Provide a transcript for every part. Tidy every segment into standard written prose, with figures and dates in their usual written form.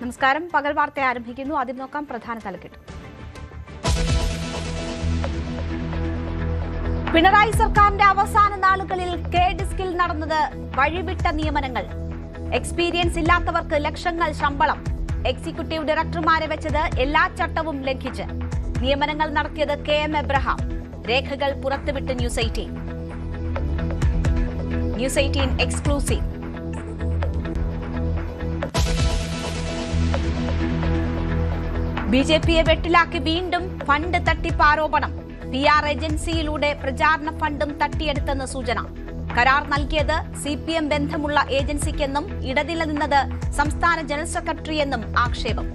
നമസ്കാരം. പകൽ വാർത്ത ആരംഭിക്കുന്നു. ആദ്യം നോക്കാം പ്രധാന തലക്കെട്ട്. പിണറായി സർക്കാരിന്റെ അവസാന നാളുകളിൽ കെ-ഡിസ്കിൽ നടന്നത് വഴിവിട്ട നിയമനങ്ങൾ. എക്സ്പീരിയൻസ് ഇല്ലാത്തവർക്ക് ലക്ഷങ്ങൾ ശമ്പളം. എക്സിക്യൂട്ടീവ് ഡയറക്ടർമാരെ വെച്ചത് എല്ലാ ചട്ടവും ലംഘിച്ച്. നിയമനങ്ങൾ നടത്തിയത് KM എബ്രഹാം. രേഖകൾ പുറത്തുവിട്ട് ന്യൂസ് 18 എക്സ്ക്ലൂസീവ്. ബിജെപിയെ വെട്ടിലാക്കി വീണ്ടും ഫണ്ട് തട്ടിപ്പ് ആരോപണം. PR ഏജൻസിയിലൂടെ പ്രചാരണ ഫണ്ടും തട്ടിയെടുത്തെന്ന് സൂചന. കരാർ നൽകിയത് CPM ബന്ധമുള്ള ഏജൻസിക്കെന്നും ഇടനില നിന്നത് സംസ്ഥാന ജനറൽ സെക്രട്ടറിയെന്നും ആക്ഷേപം.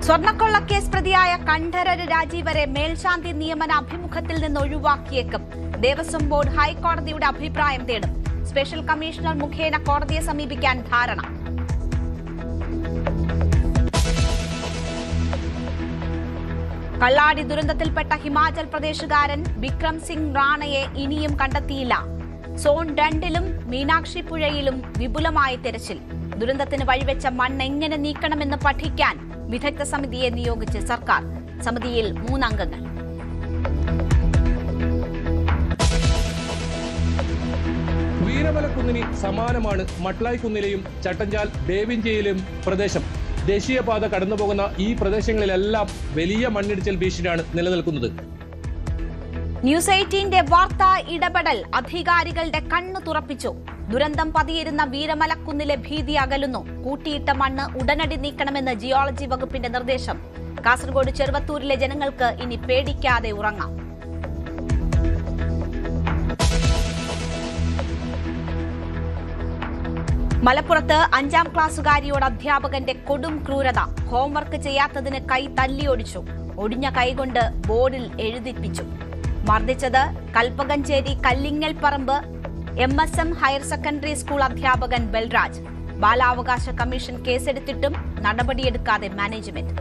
സ്വർണ്ണക്കൊള്ളക്കേസ് പ്രതിയായ കണ്ഠരര് രാജീവരെ മേൽശാന്തി നിയമന അഭിമുഖത്തിൽ നിന്ന് ഒഴിവാക്കിയേക്കും. ദേവസ്വം ബോർഡ് ഹൈക്കോടതിയുടെ അഭിപ്രായം തേടും. സ്പെഷ്യൽ കമ്മീഷണർ മുഖേന കോടതിയെ സമീപിക്കാൻ ധാരണ. കള്ളാടി ദുരന്തത്തിൽപ്പെട്ട ഹിമാചൽ പ്രദേശുകാരൻ വിക്രം സിംഗ് റാണയെ ഇനിയും കണ്ടെത്തിയില്ല. സോൺ 2-ലും മീനാക്ഷി പുഴയിലും വിപുലമായ തെരച്ചിൽ. ദുരന്തത്തിന് വഴിവെച്ച മണ്ണ് എങ്ങനെ നീക്കണമെന്ന് പഠിക്കാൻ വിദഗ്ധ സമിതിയെ നിയോഗിച്ച് സർക്കാർ. സമിതിയിൽ 3 അംഗങ്ങൾ. വീരമലക്കുന്നിന് സമാനമാണ് മട്ലായിക്കുന്നിലെയും ചട്ടഞ്ചാൽ ബേവിഞ്ചയിലെയും പ്രദേശം. ദേശീയപാത കടന്നുപോകുന്ന ഈ പ്രദേശങ്ങളിലെല്ലാം വലിയ മണ്ണിടിച്ചിൽ ഭീഷണിയാണ് നിലനിൽക്കുന്നത്. ന്യൂസ് 18 വാർത്താ ഇടപെടൽ അധികാരികളുടെ കണ്ണു തുറപ്പിച്ചു. ദുരന്തം പതിയിരുന്ന വീരമലക്കുന്നിലെ ഭീതി അകലുന്നു. കൂട്ടിയിട്ട മണ്ണ് ഉടനടി നീക്കണമെന്ന് ജിയോളജി വകുപ്പിന്റെ നിർദ്ദേശം. കാസർഗോഡ് ചെറുവത്തൂരിലെ ജനങ്ങൾക്ക് ഇനി പേടിക്കാതെ ഉറങ്ങാം. മലപ്പുറത്ത് 5ാം ക്ലാസ്സുകാരിയോട് അധ്യാപകന്റെ കൊടും ക്രൂരത. ഹോംവർക്ക് ചെയ്യാത്തതിന് കൈ തല്ലിയൊടിച്ചു. ഒടിഞ്ഞ കൈകൊണ്ട് ബോർഡിൽ എഴുതിപ്പിച്ചു. മർദ്ദിച്ചത് കൽപ്പകഞ്ചേരി കല്ലിങ്ങൽ പറമ്പ് MSM ഹയർ സെക്കൻഡറി സ്കൂൾ അധ്യാപകൻ ബൽരാജ്. ബാലാവകാശ കമ്മീഷൻ കേസെടുത്തിട്ടും നടപടിയെടുക്കാതെ മാനേജ്മെന്റ്.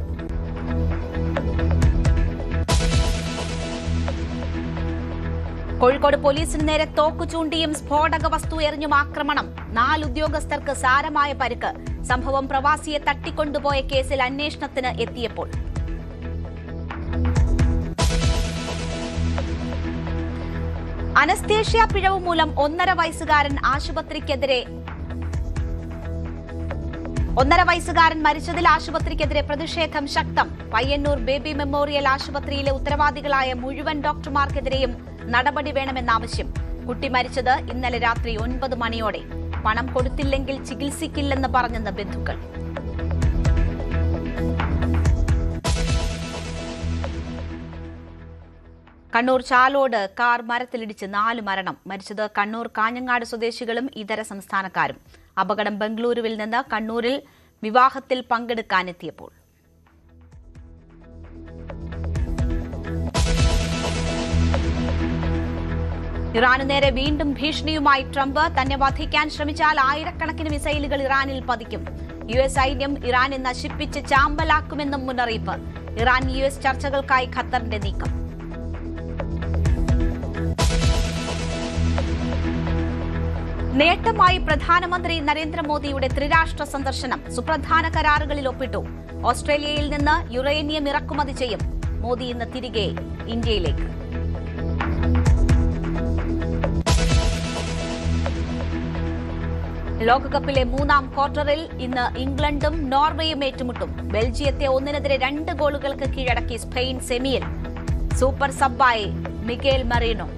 കോഴിക്കോട് പോലീസിന് നേരെ തോക്കു ചൂണ്ടിയും സ്ഫോടക വസ്തു എറിഞ്ഞും ആക്രമണം. 4 ഉദ്യോഗസ്ഥർക്ക് സാരമായ പരിക്ക്. സംഭവം പ്രവാസിയെ തട്ടിക്കൊണ്ടുപോയ കേസിൽ അന്വേഷണത്തിന് എത്തിയപ്പോൾ. അനസ്തേഷ്യ പിഴവ് മൂലം 1.5 വയസ്സുകാരൻ മരിച്ചതിൽ ആശുപത്രിക്കെതിരെ പ്രതിഷേധം ശക്തം. പയ്യന്നൂർ ബേബി മെമ്മോറിയൽ ആശുപത്രിയിലെ ഉത്തരവാദികളായ മുഴുവൻ ഡോക്ടർമാർക്കെതിരെയും നടപടി വേണമെന്നാവശ്യം. കുട്ടി മരിച്ചത് ഇന്നലെ രാത്രി 9 മണിയോടെ. പണം കൊടുത്തില്ലെങ്കിൽ ചികിത്സിക്കില്ലെന്ന് പറഞ്ഞെന്ന് ബന്ധുക്കൾ. കണ്ണൂർ ചാലോട് കാർ മരത്തിലിടിച്ച് 4 മരണം. മരിച്ചത് കണ്ണൂർ കാഞ്ഞങ്ങാട് സ്വദേശികളും ഇതര സംസ്ഥാനക്കാരും. അപകടം ബംഗളൂരുവിൽ നിന്ന് കണ്ണൂരിൽ വിവാഹത്തിൽ പങ്കെടുക്കാനെത്തിയപ്പോൾ. ഇറാനു നേരെ വീണ്ടും ഭീഷണിയുമായി ട്രംപ്. തന്നെ വധിക്കാൻ ശ്രമിച്ചാൽ ആയിരക്കണക്കിന് മിസൈലുകൾ ഇറാനിൽ പതിക്കും. US സൈന്യം ഇറാനെ നശിപ്പിച്ച് ചാമ്പലാക്കുമെന്നും മുന്നറിയിപ്പ്. ഇറാൻ US ചർച്ചകൾക്കായി ഖത്തറിന്റെ നീക്കം. നേട്ടമായി പ്രധാനമന്ത്രി നരേന്ദ്രമോദിയുടെ ത്രിരാഷ്ട്ര സന്ദർശനം. സുപ്രധാന കരാറുകളിൽ ഒപ്പിട്ടു. ഓസ്ട്രേലിയയിൽ നിന്ന് യുറേനിയം ഇറക്കുമതി ചെയ്യും. മോദി ഇന്ന് തിരികെ ഇന്ത്യയിലേക്ക്. ലോകകപ്പിലെ 3ാം ക്വാർട്ടറിൽ ഇന്ന് ഇംഗ്ലണ്ടും നോർവേയും ഏറ്റുമുട്ടും. ബെൽജിയത്തെ 1-2 ഗോളുകൾക്ക് കീഴടക്കി സ്പെയിൻ സെമിയിൽ. സൂപ്പർ സബ്ബായി മിഗേൽ മറീനോ.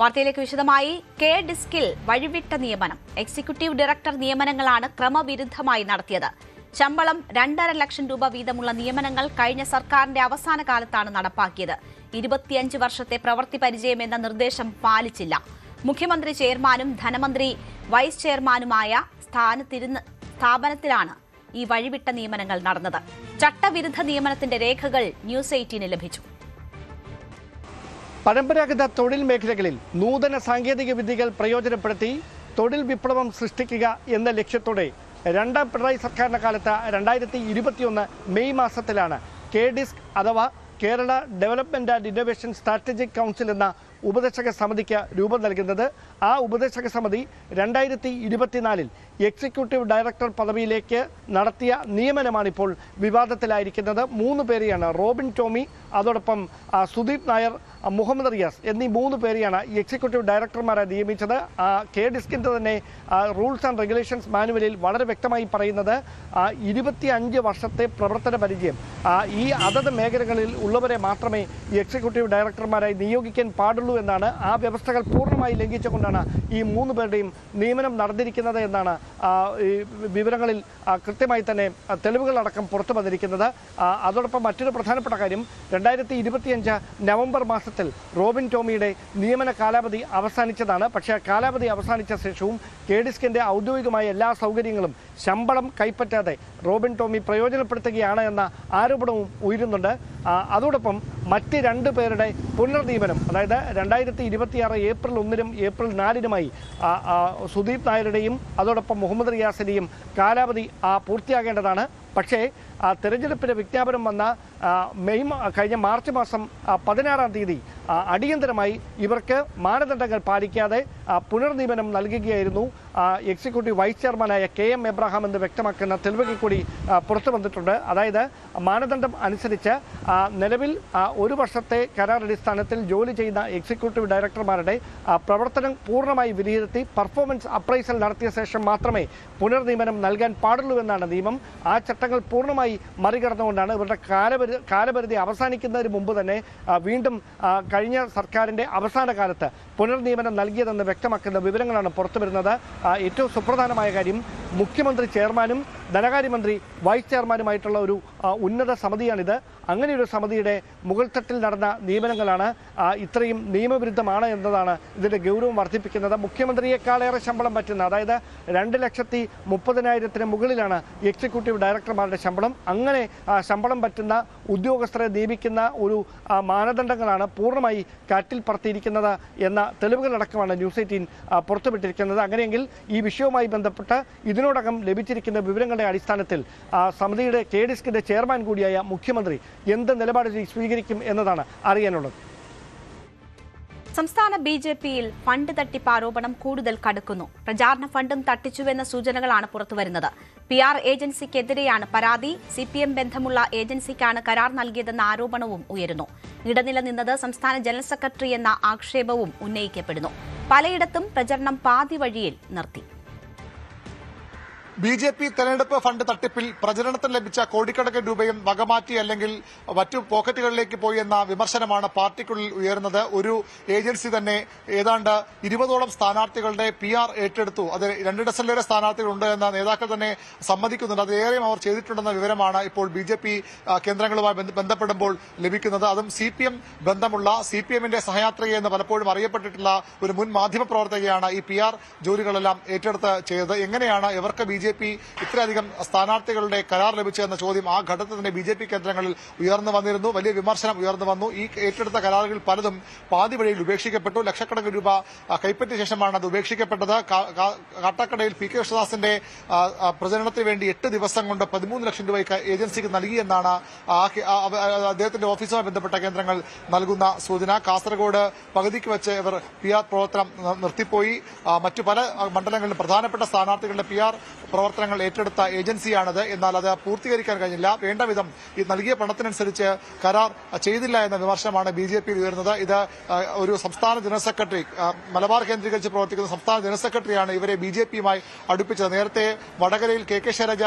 വാർത്തയിലേക്ക് വിശദമായി. കെ-ഡിസ്കിൽ വഴിവിട്ട നിയമനം. എക്സിക്യൂട്ടീവ് ഡയറക്ടർ നിയമനങ്ങളാണ് ക്രമവിരുദ്ധമായി നടത്തിയത്. ശമ്പളം 2.5 ലക്ഷം രൂപ വീതമുള്ള നിയമനങ്ങൾ കഴിഞ്ഞ സർക്കാരിന്റെ അവസാന കാലത്താണ് നടപ്പാക്കിയത്. 25 വർഷത്തെ പ്രവൃത്തി പരിചയം എന്ന നിർദ്ദേശം പാലിച്ചില്ല. മുഖ്യമന്ത്രി ചെയർമാനും ധനമന്ത്രി വൈസ് ചെയർമാനുമായ സ്ഥാപനത്തിലാണ് ഈ വഴിവിട്ട നിയമനങ്ങൾ നടന്നത്. ചട്ടവിരുദ്ധ നിയമനത്തിന്റെ രേഖകൾ ന്യൂസ് 18 ലഭിച്ചു. പരമ്പരാഗത തൊഴിൽ മേഖലകളിൽ നൂതന സാങ്കേതിക വിദ്യകൾ പ്രയോജനപ്പെടുത്തി തൊഴിൽ വിപ്ലവം സൃഷ്ടിക്കുക എന്ന ലക്ഷ്യത്തോടെ 2ാം പിണറായി സർക്കാരിന്റെ കാലത്ത് 2021 മെയ് മാസത്തിലാണ് കെ-ഡിസ്ക് അഥവാ Kerala development and innovation strategic council എന്ന ഉപദേശക സമിതിക്ക് രൂപം നൽകുന്നത്. ആ ഉപദേശക സമിതി 2024 എക്സിക്യൂട്ടീവ് ഡയറക്ടർ പദവിയിലേക്ക് നടത്തിയ നിയമനമാണിപ്പോൾ വിവാദത്തിലായിരിക്കുന്നത്. 3 പേരെയാണ്, റോബിൻ ടോമി, അതോടൊപ്പം സുദീപ് നായർ, മുഹമ്മദ് റിയാസ് എന്നീ 3 പേരെയാണ് എക്സിക്യൂട്ടീവ് ഡയറക്ടർമാരായി നിയമിച്ചത്. കെ ഡിസ്കിൻ്റെ തന്നെ റൂൾസ് ആൻഡ് റെഗുലേഷൻസ് മാനുവലിൽ വളരെ വ്യക്തമായി പറയുന്നത് 25 വർഷത്തെ പ്രവർത്തന പരിചയം ഈ അതത് മേഖലകളിൽ ഉള്ളവരെ മാത്രമേ എക്സിക്യൂട്ടീവ് ഡയറക്ടർമാരായി നിയോഗിക്കാൻ പാടുള്ളൂ എന്നാണ്. ആ വ്യവസ്ഥകൾ പൂർണ്ണമായി ലംഘിച്ചുകൊണ്ടാണ് ഈ 3 പേരുടെയും നിയമനം നടന്നിരിക്കുന്നത് എന്നാണ് ഈ വിവരങ്ങളിൽ കൃത്യമായി തന്നെ തെളിവുകളടക്കം പുറത്തു വന്നിരിക്കുന്നത്. അതോടൊപ്പം മറ്റൊരു പ്രധാനപ്പെട്ട കാര്യം, 2025 നവംബർ മാസത്തിൽ റോബിൻ ടോമിയുടെ നിയമന കാലാവധി അവസാനിച്ചതാണ്. പക്ഷേ ആ കാലാവധി അവസാനിച്ച ശേഷവും കെ ഡിസ്കിൻ്റെ ഔദ്യോഗികമായ എല്ലാ സൗകര്യങ്ങളും ശമ്പളം കൈപ്പറ്റാതെ റോബിൻ ടോമി പ്രയോജനപ്പെടുത്തുകയാണ് എന്ന ആരോപണവും ഉയരുന്നുണ്ട്. അതോടൊപ്പം മറ്റ് 2 പേരുടെ പുനർനിയമനം, അതായത് 2026 ഏപ്രിൽ 1-നും ഏപ്രിൽ 4-നുമായി സുദീപ് നായരുടെയും അതോടൊപ്പം മുഹമ്മദ് റിയാസിൻ്റെയും കാലാവധി പൂർത്തിയാകേണ്ടതാണ്. പക്ഷേ തെരഞ്ഞെടുപ്പിന് വിജ്ഞാപനം വന്ന കഴിഞ്ഞ മാർച്ച് മാസം 16-ാം തീയതി അടിയന്തരമായി ഇവർക്ക് മാനദണ്ഡങ്ങൾ പാലിക്കാതെ പുനർനിയമനം നൽകുകയായിരുന്നു. എക്സിക്യൂട്ടീവ് വൈസ് ചെയർമാനായ KM എബ്രഹാം എന്ന് വ്യക്തമാക്കുന്ന തെളിവുകൾ കൂടി പുറത്തു വന്നിട്ടുണ്ട്. അതായത് മാനദണ്ഡം അനുസരിച്ച് നിലവിൽ 1 വർഷത്തെ കരാർ അടിസ്ഥാനത്തിൽ ജോലി ചെയ്യുന്ന എക്സിക്യൂട്ടീവ് ഡയറക്ടർമാരുടെ പ്രവർത്തനം പൂർണ്ണമായി വിലയിരുത്തി പെർഫോമൻസ് അപ്രൈസൽ നടത്തിയ ശേഷം മാത്രമേ പുനർനിയമനം നൽകാൻ പാടുള്ളൂ എന്നാണ് നിയമം. ആ ചട്ടങ്ങൾ പൂർണ്ണമായി മറികടന്നുകൊണ്ടാണ് ഇവരുടെ കാലപരിധി അവസാനിക്കുന്നതിന് മുമ്പ് തന്നെ വീണ്ടും കഴിഞ്ഞ സർക്കാരിൻ്റെ അവസാന കാലത്ത് പുനർനിയമനം നൽകിയതെന്ന് വ്യക്തമാക്കുന്ന വിവരങ്ങളാണ് പുറത്തുവരുന്നത്. ഏറ്റവും സുപ്രധാനമായ കാര്യം, മുഖ്യമന്ത്രി ചെയർമാനും ധനകാര്യമന്ത്രി വൈസ് ചെയർമാനുമായിട്ടുള്ള ഒരു ഉന്നത സമിതിയാണിത്. അങ്ങനെയൊരു സമിതിയുടെ മുകൾത്തട്ടിൽ നടന്ന നിയമനങ്ങളാണ് ഇത്രയും നിയമവിരുദ്ധമാണ് എന്നതാണ് ഇതിൻ്റെ ഗൗരവം വർദ്ധിപ്പിക്കുന്നത്. മുഖ്യമന്ത്രിയെക്കാളേറെ ശമ്പളം പറ്റുന്ന, അതായത് 2,30,000-ന് മുകളിലാണ് എക്സിക്യൂട്ടീവ് ഡയറക്ടർമാരുടെ ശമ്പളം. അങ്ങനെ ശമ്പളം പറ്റുന്ന ഉദ്യോഗസ്ഥരെ നിയമിക്കുന്ന ഒരു മാനദണ്ഡങ്ങളാണ് പൂർണ്ണമായി കാറ്റിൽ പറത്തിയിരിക്കുന്നത് എന്ന തെളിവുകളടക്കമാണ് ന്യൂസ് 18 പുറത്തുവിട്ടിരിക്കുന്നത്. അങ്ങനെയെങ്കിൽ ഈ വിഷയവുമായി ബന്ധപ്പെട്ട് ഇതിനോടകം ലഭിച്ചിരിക്കുന്ന വിവരങ്ങളുടെ അടിസ്ഥാനത്തിൽ സമിതിയുടെ കെ ഡിസ്കിൻ്റെ ചെയർമാൻ കൂടിയായ മുഖ്യമന്ത്രി എന്ത് നിലപാട് സ്വീകരിക്കും എന്നതാണ് അറിയാനുള്ളത്. സംസ്ഥാന BJPയിൽ ഫണ്ട് തട്ടിപ്പ് ആരോപണം കൂടുതൽ കടുക്കുന്നു. പ്രചാരണ ഫണ്ടും തട്ടിച്ചുവെന്ന സൂചനകളാണ് പുറത്തുവരുന്നത്. PR ഏജൻസിക്കെതിരെയാണ് പരാതി. CPM ബന്ധമുള്ള ഏജൻസിക്കാണ് കരാർ നൽകിയതെന്ന ആരോപണവും ഉയരുന്നു. ഇടനില നിന്നത് സംസ്ഥാന ജനറൽ സെക്രട്ടറി എന്ന ആക്ഷേപവും ഉന്നയിക്കപ്പെടുന്നു. പലയിടത്തും പ്രചരണം പാതി വഴിയിൽ നിർത്തി. BJP തെരഞ്ഞെടുപ്പ് ഫണ്ട് തട്ടിപ്പിൽ പ്രചരണത്തിന് ലഭിച്ച കോടിക്കണക്കിന് രൂപയും വകമാറ്റി അല്ലെങ്കിൽ മറ്റു പോക്കറ്റുകളിലേക്ക് പോയി എന്ന വിമർശനമാണ് പാർട്ടിക്കുള്ളിൽ ഉയർന്നത്. ഒരു ഏജൻസി തന്നെ ഏതാണ്ട് 20ഓളം സ്ഥാനാർത്ഥികളുടെ PR ഏറ്റെടുത്തു. അത് 2 ഡസനിലേറെ സ്ഥാനാർത്ഥികളുണ്ട് എന്ന നേതാക്കൾ തന്നെ സമ്മതിക്കുന്നുണ്ട്. അതേറെയും അവർ ചെയ്തിട്ടുണ്ടെന്ന വിവരമാണ് ഇപ്പോൾ BJP കേന്ദ്രങ്ങളുമായി ബന്ധപ്പെടുമ്പോൾ ലഭിക്കുന്നത്. അതും CPM ബന്ധമുള്ള CPMന്റെ സഹയാത്രിക എന്ന് പലപ്പോഴും അറിയപ്പെട്ടിട്ടുള്ള ഒരു മുൻ മാധ്യമപ്രവർത്തകയാണ് ഈ PR ജോലികളെല്ലാം ഏറ്റെടുത്ത് ചെയ്തത്. എങ്ങനെയാണ് ഇവർക്ക് BJP ഇത്രയധികം സ്ഥാനാർത്ഥികളുടെ കരാർ ലഭിച്ചതെന്ന ചോദ്യം ആ ഘട്ടത്തിൽ തന്നെ BJP കേന്ദ്രങ്ങളിൽ ഉയർന്നു വന്നിരുന്നു. വലിയ വിമർശനം ഉയർന്നു വന്നു. ഈ ഏറ്റെടുത്ത കരാറുകൾ പലതും പാതി വഴിയിൽ ഉപേക്ഷിക്കപ്പെട്ടു. ലക്ഷക്കണക്കിന് രൂപ കൈപ്പറ്റിയ ശേഷമാണ് അത് ഉപേക്ഷിക്കപ്പെട്ടത്. കാട്ടാക്കടയിൽ PK കൃഷ്ണദാസിന്റെ പ്രചരണത്തിന് വേണ്ടി 8 ദിവസം കൊണ്ട് 13 ലക്ഷം രൂപ ഏജൻസിക്ക് നൽകിയെന്നാണ് അദ്ദേഹത്തിന്റെ ഓഫീസുമായി ബന്ധപ്പെട്ട കേന്ദ്രങ്ങൾ നൽകുന്ന സൂചന. കാസർഗോഡ് പകുതിക്ക് വെച്ച് ഇവർ PR പ്രവർത്തനം നിർത്തിപ്പോയി. മറ്റു പല മണ്ഡലങ്ങളിലും പ്രധാനപ്പെട്ട സ്ഥാനാർത്ഥികളുടെ PR പ്രവർത്തനങ്ങൾ ഏറ്റെടുത്ത ഏജൻസിയാണത്. എന്നാൽ അത് പൂർത്തീകരിക്കാൻ കഴിഞ്ഞില്ല. വേണ്ട വിധം ഈ നൽകിയ പണത്തിനനുസരിച്ച് കരാർ ചെയ്തില്ല എന്ന വിമർശനമാണ് BJP ഉയർന്നത്. ഇത് ഒരു സംസ്ഥാന ജനറൽ സെക്രട്ടറി, മലബാർ കേന്ദ്രീകരിച്ച് പ്രവർത്തിക്കുന്ന സംസ്ഥാന ജനറൽ സെക്രട്ടറിയാണ് ഇവരെ BJPയുമായി അടുപ്പിച്ചത്. നേരത്തെ വടകരയിൽ KK ശൈലജ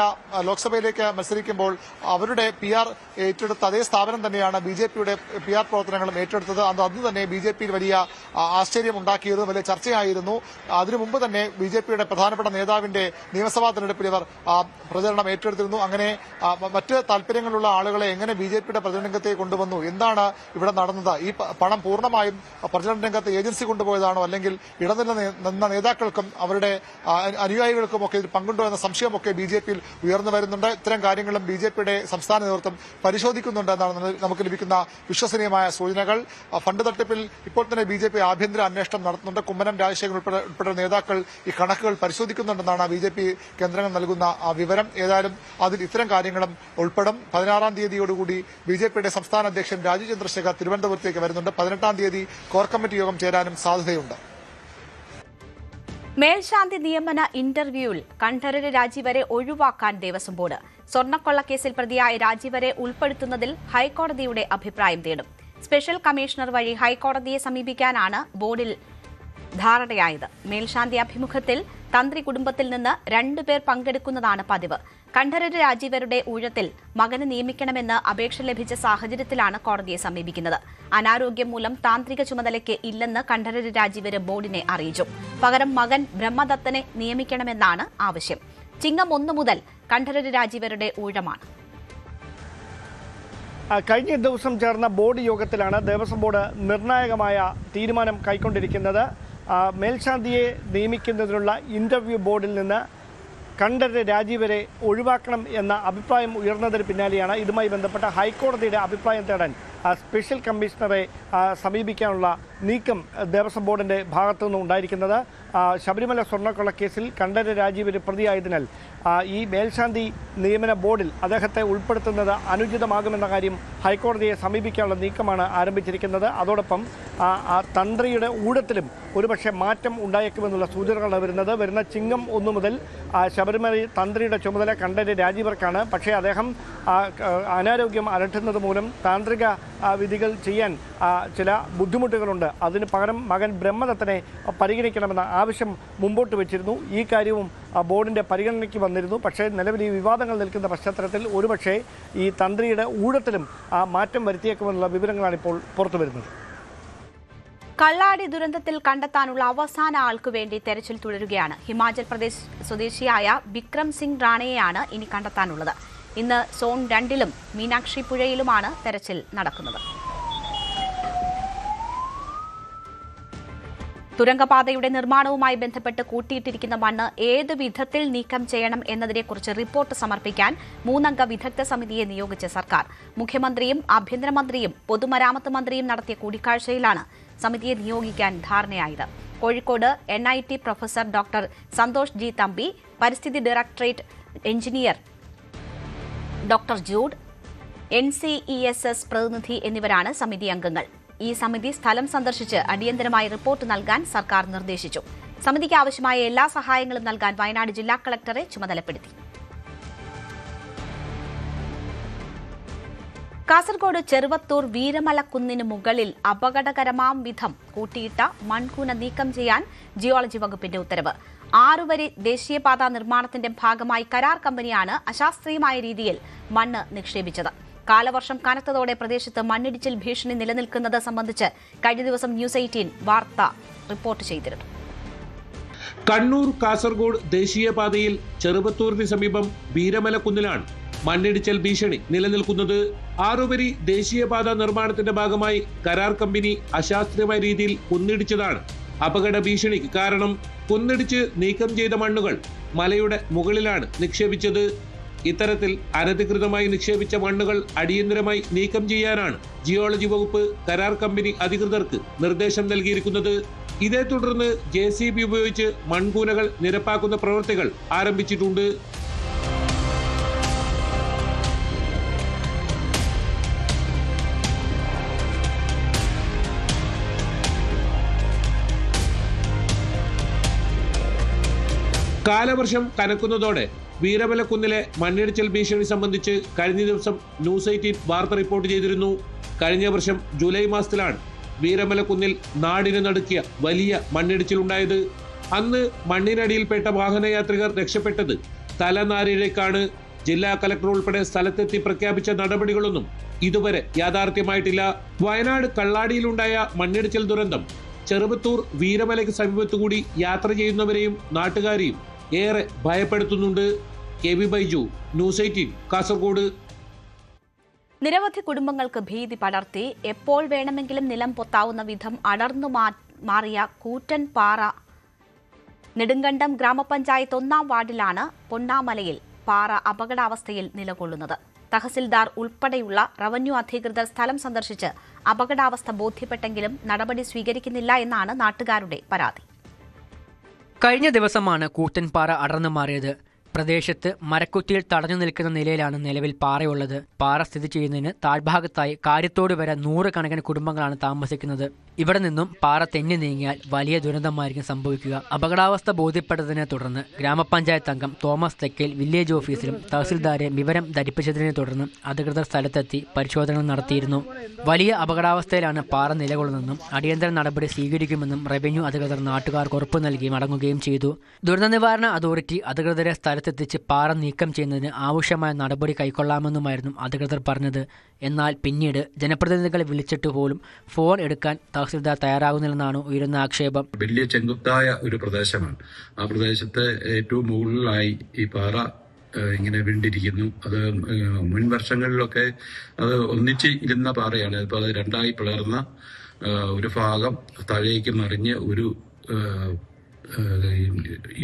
ലോക്സഭയിലേക്ക് മത്സരിക്കുമ്പോൾ അവരുടെ PR ഏറ്റെടുത്ത അതേ സ്ഥാപനം തന്നെയാണ് BJPയുടെ PR പ്രവർത്തനങ്ങളും ഏറ്റെടുത്തത്. അന്ന് തന്നെ BJPയിൽ വലിയ ആശ്ചര്യം ഉണ്ടാക്കിയിരുന്നു, വലിയ ചർച്ചയായിരുന്നു. അതിനു മുമ്പ് തന്നെ BJPയുടെ പ്രധാനപ്പെട്ട നേതാവിന്റെ നിയമസഭാ തെരഞ്ഞെടുപ്പിൽ ഇവർ പ്രചരണം ഏറ്റെടുത്തിരുന്നു. അങ്ങനെ മറ്റ് താല്പര്യങ്ങളുള്ള ആളുകളെ എങ്ങനെ BJPയുടെ പ്രചരണ രംഗത്തേക്ക് കൊണ്ടുവന്നു, എന്താണ് ഇവിടെ നടന്നത്, ഈ പണം പൂർണ്ണമായും പ്രചരണ രംഗത്ത് ഏജൻസി കൊണ്ടുപോയതാണോ അല്ലെങ്കിൽ ഇടനില നിന്ന നേതാക്കൾക്കും അവരുടെ അനുയായികൾക്കും ഒക്കെ ഇതിൽ പങ്കുണ്ടോ എന്ന സംശയമൊക്കെ BJPയിൽ ഉയർന്നു വരുന്നുണ്ട്. ഇത്തരം കാര്യങ്ങളും BJPയുടെ സംസ്ഥാന നേതൃത്വം പരിശോധിക്കുന്നുണ്ട് എന്നാണ് നമുക്ക് ലഭിക്കുന്ന വിശ്വസനീയമായ സൂചനകൾ. ഫണ്ട് തട്ടിപ്പിൽ ഇപ്പോൾ തന്നെ BJP ആഭ്യന്തര അന്വേഷണം നടത്തുന്നുണ്ട്. കുമ്മനം രാജശേഖരൻ ഉൾപ്പെടെ നേതാക്കൾ ഈ കണക്കുകൾ പരിശോധിക്കുന്നുണ്ടെന്നാണ് BJP കേന്ദ്ര കേന്ദ്രങ്ങൾ നൽകുന്ന വിവരം. ഏതായാലും അതിൽ ഇത്തരം കാര്യങ്ങളും ഉൾപ്പെടും. 16-ാം തീയതിയോടുകൂടി ബിജെപിയുടെ സംസ്ഥാന അധ്യക്ഷൻ രാജീവ് ചന്ദ്രശേഖർ തിരുവനന്തപുരത്തേക്ക് വരുന്നുണ്ട്. 18-ാം തീയതി കോർ കമ്മിറ്റി യോഗം ചേരാനും സാധ്യതയുണ്ട്. മേൽശാന്തി നിയമന ഇന്റർവ്യൂവിൽ കണ്ഠരര് രാജീവരെ ഒഴിവാക്കാൻ ദേവസ്വം ബോർഡ്. സ്വർണ്ണക്കൊള്ളക്കേസിൽ പ്രതിയായ രാജീവരെ ഉൾപ്പെടുത്തുന്നതിൽ ഹൈക്കോടതിയുടെ അഭിപ്രായം തേടും. സ്പെഷ്യൽ കമ്മീഷണർ വഴി ഹൈക്കോടതിയെ സമീപിക്കാനാണ് ബോർഡിൽ ധാരണയായത്. മേൽശാന്തി അഭിമുഖത്തിൽ തന്ത്രി കുടുംബത്തിൽ നിന്ന് 2 പേർ പങ്കെടുക്കുന്നതാണ് പതിവ്. കണ്ഠരര് രാജീവരുടെ ഊഴത്തിൽ മകനെ നിയമിക്കണമെന്ന് അപേക്ഷ ലഭിച്ച സാഹചര്യത്തിലാണ് കോടതിയെ സമീപിക്കുന്നത്. അനാരോഗ്യം മൂലം താന്ത്രിക ചുമതലയ്ക്ക് ഇല്ലെന്ന് കണ്ഠരര് രാജീവര് ബോർഡിനെ അറിയിച്ചു. പകരം മകൻ ബ്രഹ്മദത്തനെ നിയമിക്കണമെന്നാണ് ആവശ്യം. ചിങ്ങം 1 മുതൽ കണ്ഠരര് രാജീവരുടെ ഊഴമാണ്. കഴിഞ്ഞ ദിവസം ചേർന്ന ബോർഡ് യോഗത്തിലാണ് ദേവസ്വം ബോർഡ് നിർണായകമായ തീരുമാനം കൈക്കൊണ്ടിരിക്കുന്നത്. മേൽശാന്തിയെ നിയമിക്കുന്നതിനുള്ള ഇന്റർവ്യൂ ബോർഡിൽ നിന്ന് കണ്ഠരര് രാജീവരെ ഒഴിവാക്കണം എന്ന അഭിപ്രായം ഉയർന്നതിന് പിന്നാലെയാണ് ഇതുമായി ബന്ധപ്പെട്ട ഹൈക്കോടതിയുടെ അഭിപ്രായം തേടാൻ സ്പെഷ്യൽ കമ്മീഷണറെ സമീപിക്കാനുള്ള നീക്കം ദേവസ്വം ബോർഡിന്റെ ഭാഗത്തു നിന്നും ഉണ്ടായിരിക്കുന്നത്. ശബരിമല സ്വർണ്ണക്കൊള്ളക്കേസിൽ കണ്ഠരര് രാജീവര് പ്രതിയായതിനാൽ ഈ മേൽശാന്തി നിയമന ബോർഡിൽ അദ്ദേഹത്തെ ഉൾപ്പെടുത്തുന്നത് അനുചിതമാകുമെന്ന കാര്യം ഹൈക്കോടതിയെ സമീപിക്കാനുള്ള നീക്കമാണ് ആരംഭിച്ചിരിക്കുന്നത്. അതോടൊപ്പം തന്ത്രിയുടെ ഊഴത്തിലും ഒരുപക്ഷെ മാറ്റം ഉണ്ടായേക്കുമെന്നുള്ള സൂചനകളാണ് വരുന്ന ചിങ്ങം 1 മുതൽ ശബരിമല തന്ത്രിയുടെ ചുമതല കണ്ഠരര് രാജീവർക്കാണ്. പക്ഷേ അദ്ദേഹം അനാരോഗ്യം അലട്ടുന്നത് മൂലം താന്ത്രിക വിധികൾ ചെയ്യാൻ ചില ബുദ്ധിമുട്ടുകളുണ്ട്. അതിന് പകരം മകൻ ബ്രഹ്മദത്തനെ പരിഗണിക്കണമെന്ന ആവശ്യം മുമ്പോട്ട് വെച്ചിരുന്നു. ഈ കാര്യവും ബോർഡിന്റെ പരിഗണനയ്ക്ക് വന്നിരുന്നു. പക്ഷേ നിലവിൽ ഈ വിവാദങ്ങൾ നിൽക്കുന്ന പശ്ചാത്തലത്തിൽ ഒരുപക്ഷെ ഈ തന്ത്രിയുടെ ഊഴത്തിലും മാറ്റം വരുത്തിയേക്കുമെന്നുള്ള വിവരങ്ങളാണ് ഇപ്പോൾ പുറത്തുവരുന്നത്. കള്ളാടി ദുരന്തത്തിൽ കണ്ടെത്താനുള്ള അവസാന ആൾക്കു വേണ്ടി തെരച്ചിൽ തുടരുകയാണ്. ഹിമാചൽ പ്രദേശ് സ്വദേശിയായ വിക്രം സിംഗ് റാണയെയാണ് ഇനി കണ്ടെത്താനുള്ളത്. ഇന്ന് സോൺ 2-ലും മീനാക്ഷി പുഴയിലുമാണ് തെരച്ചിൽ നടക്കുന്നത്. തുരങ്കപാതയുടെ നിർമ്മാണവുമായി ബന്ധപ്പെട്ട് കൂട്ടിയിട്ടിരിക്കുന്ന മണ്ണ് ഏത് വിധത്തിൽ നീക്കം ചെയ്യണം എന്നതിനെക്കുറിച്ച് റിപ്പോർട്ട് സമർപ്പിക്കാൻ 3-അംഗ വിദഗ്ധ സമിതിയെ നിയോഗിച്ച സർക്കാർ. മുഖ്യമന്ത്രിയും ആഭ്യന്തരമന്ത്രിയും പൊതുമരാമത്ത് മന്ത്രിയും നടത്തിയ കൂടിക്കാഴ്ചയിലാണ് സമിതിയെ നിയോഗിക്കാൻ ധാരണയായത്. Kozhikode NIT professor doctor Santhosh G Thampi, പരിസ്ഥിതി directorate engineer doctor Jude, NCESS പ്രതിനിധി എന്നിവരാണ് സമിതി അംഗങ്ങൾ. ഈ സമിതി സ്ഥലം സന്ദർശിച്ച് അടിയന്തരമായി റിപ്പോർട്ട് നൽകാൻ സർക്കാർ നിർദ്ദേശിച്ചു. സമിതിക്ക് ആവശ്യമായ എല്ലാ സഹായങ്ങളും നൽകാൻ വയനാട് ജില്ലാ കളക്ടറെ ചുമതലപ്പെടുത്തി. കാസർഗോഡ് ചെറുവത്തൂർ വീരമലക്കുന്നിന് മുകളിൽ അപകടകരമാം വിധം കൂട്ടിയിട്ട മൺകൂന നീക്കം ചെയ്യാൻ ജിയോളജി വകുപ്പിന്റെ ഉത്തരവ്. 6 വരി ദേശീയപാത നിർമ്മാണത്തിന്റെ ഭാഗമായി കരാർ കമ്പനിയാണ് അശാസ്ത്രീയമായ രീതിയിൽ മണ്ണ് നിക്ഷേപിച്ചത്. കാലവർഷം കനത്തതോടെ പ്രദേശത്ത് മണ്ണിടിച്ചിൽ ഭീഷണി നിലനിൽക്കുന്നത് സംബന്ധിച്ച് കഴിഞ്ഞ ദിവസം ന്യൂസ് 18 വാർത്ത റിപ്പോർട്ട് ചെയ്തിരുന്നു. കണ്ണൂർ കാസർഗോഡ് ദേശീയപാതയിൽ ചെറുവത്തൂരിന് സമീപം വീരമലക്കുന്നിലാണ് മണ്ണിടിച്ചൽ ഭീഷണി നിലനിൽക്കുന്നത്. 6 വരി ദേശീയപാത നിർമ്മാണത്തിന്റെ ഭാഗമായി കരാർ കമ്പനി അശാസ്ത്രീയമായ രീതിയിൽ കുന്നിടിച്ചതാണ് അപകട ഭീഷണിക്ക് കാരണം. കുന്നിടിച്ച് നീക്കം ചെയ്ത മണ്ണുകൾ മലയുടെ മുകളിലാണ് നിക്ഷേപിച്ചത്. ഇത്തരത്തിൽ അനധികൃതമായി നിക്ഷേപിച്ച മണ്ണുകൾ അടിയന്തരമായി നീക്കം ചെയ്യാനാണ് ജിയോളജി വകുപ്പ് കരാർ കമ്പനി അധികൃതർക്ക് നിർദ്ദേശം നൽകിയിരിക്കുന്നത്. ഇതേ തുടർന്ന് JCB ഉപയോഗിച്ച് മൺകൂനകൾ നിരപ്പാക്കുന്ന പ്രവൃത്തികൾ ആരംഭിച്ചിട്ടുണ്ട്. കാലവർഷം കനക്കുന്നതോടെ വീരമലക്കുന്നിലെ മണ്ണിടിച്ചിൽ ഭീഷണി സംബന്ധിച്ച് കഴിഞ്ഞ ദിവസം ന്യൂസ് 18 വാർത്ത റിപ്പോർട്ട് ചെയ്തിരുന്നു. കഴിഞ്ഞ വർഷം ജൂലൈ മാസത്തിലാണ് വീരമലക്കുന്നിൽ നാടിനെ നടുക്കിയ വലിയ മണ്ണിടിച്ചിലുണ്ടായത്. അന്ന് മണ്ണിനടിയിൽപ്പെട്ട വാഹനയാത്രികർ രക്ഷപ്പെട്ടത് തലനാരിഴയ്ക്കാണ്. ജില്ലാ കലക്ടർ ഉൾപ്പെടെ സ്ഥലത്തെത്തി പ്രഖ്യാപിച്ച നടപടികളൊന്നും ഇതുവരെ യാഥാർത്ഥ്യമായിട്ടില്ല. വയനാട് കള്ളാടിയിലുണ്ടായ മണ്ണിടിച്ചിൽ ദുരന്തം ചെറുവത്തൂർ വീരമലയ്ക്ക് സമീപത്തുകൂടി യാത്ര ചെയ്യുന്നവരെയും നാട്ടുകാരെയും ഏറെ ഭയപ്പെടുത്തുന്നുണ്ട്. KB Baiju, news 18 Kasaragod. നിരവധി കുടുംബങ്ങൾക്ക് ഭീതി പടർത്തി എപ്പോൾ വേണമെങ്കിലും നിലം പൊത്താവുന്ന വിധം അടർന്നു മാറിയ കൂറ്റൻ പാറ നെടുങ്കണ്ടം ഗ്രാമപഞ്ചായത്ത് 1-ാം വാർഡിലാണ് പൊന്നാമലയിൽ പാറ അപകടാവസ്ഥയിൽ നിലകൊള്ളുന്നത്. തഹസിൽദാർ ഉൾപ്പെടെയുള്ള റവന്യൂ അധികൃതർ സ്ഥലം സന്ദർശിച്ച് അപകടാവസ്ഥ ബോധ്യപ്പെട്ടെങ്കിലും നടപടി സ്വീകരിക്കുന്നില്ല എന്നാണ് നാട്ടുകാരുടെ പരാതി. കഴിഞ്ഞ ദിവസമാണ് കൂറ്റൻപാറ അടർന്നു മാറിയത്. പ്രദേശത്ത് മരക്കുറ്റിയിൽ തടഞ്ഞു നിൽക്കുന്ന നിലയിലാണ് നിലവിൽ പാറയുള്ളത്. പാറ സ്ഥിതി ചെയ്യുന്നതിന് താഴ്ഭാഗത്തായി കാര്യത്തോട് വരെ 100 കണക്കിന് കുടുംബങ്ങളാണ് താമസിക്കുന്നത്. ഇവിടെ നിന്നും പാറ തെന്നി നീങ്ങിയാൽ വലിയ ദുരന്തമായിരിക്കും സംഭവിക്കുക. അപകടാവസ്ഥ ബോധ്യപ്പെട്ടതിനെ തുടർന്ന് ഗ്രാമപഞ്ചായത്ത് അംഗം തോമസ് തെക്കേൽ വില്ലേജ് ഓഫീസിലും തഹസിൽദാരെ വിവരം ധരിപ്പിച്ചതിനെ തുടർന്ന് അധികൃതർ സ്ഥലത്തെത്തി പരിശോധന നടത്തിയിരുന്നു. വലിയ അപകടാവസ്ഥയിലാണ് പാറ നിലകൊള്ളുന്നതെന്നും അടിയന്തര നടപടി സ്വീകരിക്കുമെന്നും റവന്യൂ അധികൃതർ നാട്ടുകാർക്ക് ഉറപ്പ് നൽകി മടങ്ങുകയും ചെയ്തു. ദുരന്ത നിവാരണ അതോറിറ്റി അധികൃതരെ സ്ഥലത്തെത്തിച്ച് പാറ നീക്കം ചെയ്യുന്നതിന് ആവശ്യമായ നടപടി കൈക്കൊള്ളാമെന്നുമായിരുന്നു അധികൃതർ പറഞ്ഞത്. എന്നാൽ പിന്നീട് ജനപ്രതിനിധികളെ വിളിച്ചിട്ട് പോലും ഫോൺ എടുക്കാൻ തഹസിൽദാർ തയ്യാറാകുന്നില്ലെന്നാണ് ഉയരുന്ന ആക്ഷേപം. വലിയ ചെങ്കുത്തായ ഒരു പ്രദേശമാണ്. ആ പ്രദേശത്ത് ഏറ്റവും മുകളിലായി ഈ പാറ ഇങ്ങനെ വീണ്ടിരിക്കുന്നു. അത് മുൻ വർഷങ്ങളിലൊക്കെ അത് ഒന്നിച്ച് ഇരുന്ന പാറയാണ്. ഇപ്പോൾ അത് രണ്ടായി പിളർന്ന ഒരു ഭാഗം താഴേക്ക് മറിഞ്ഞ് ഒരു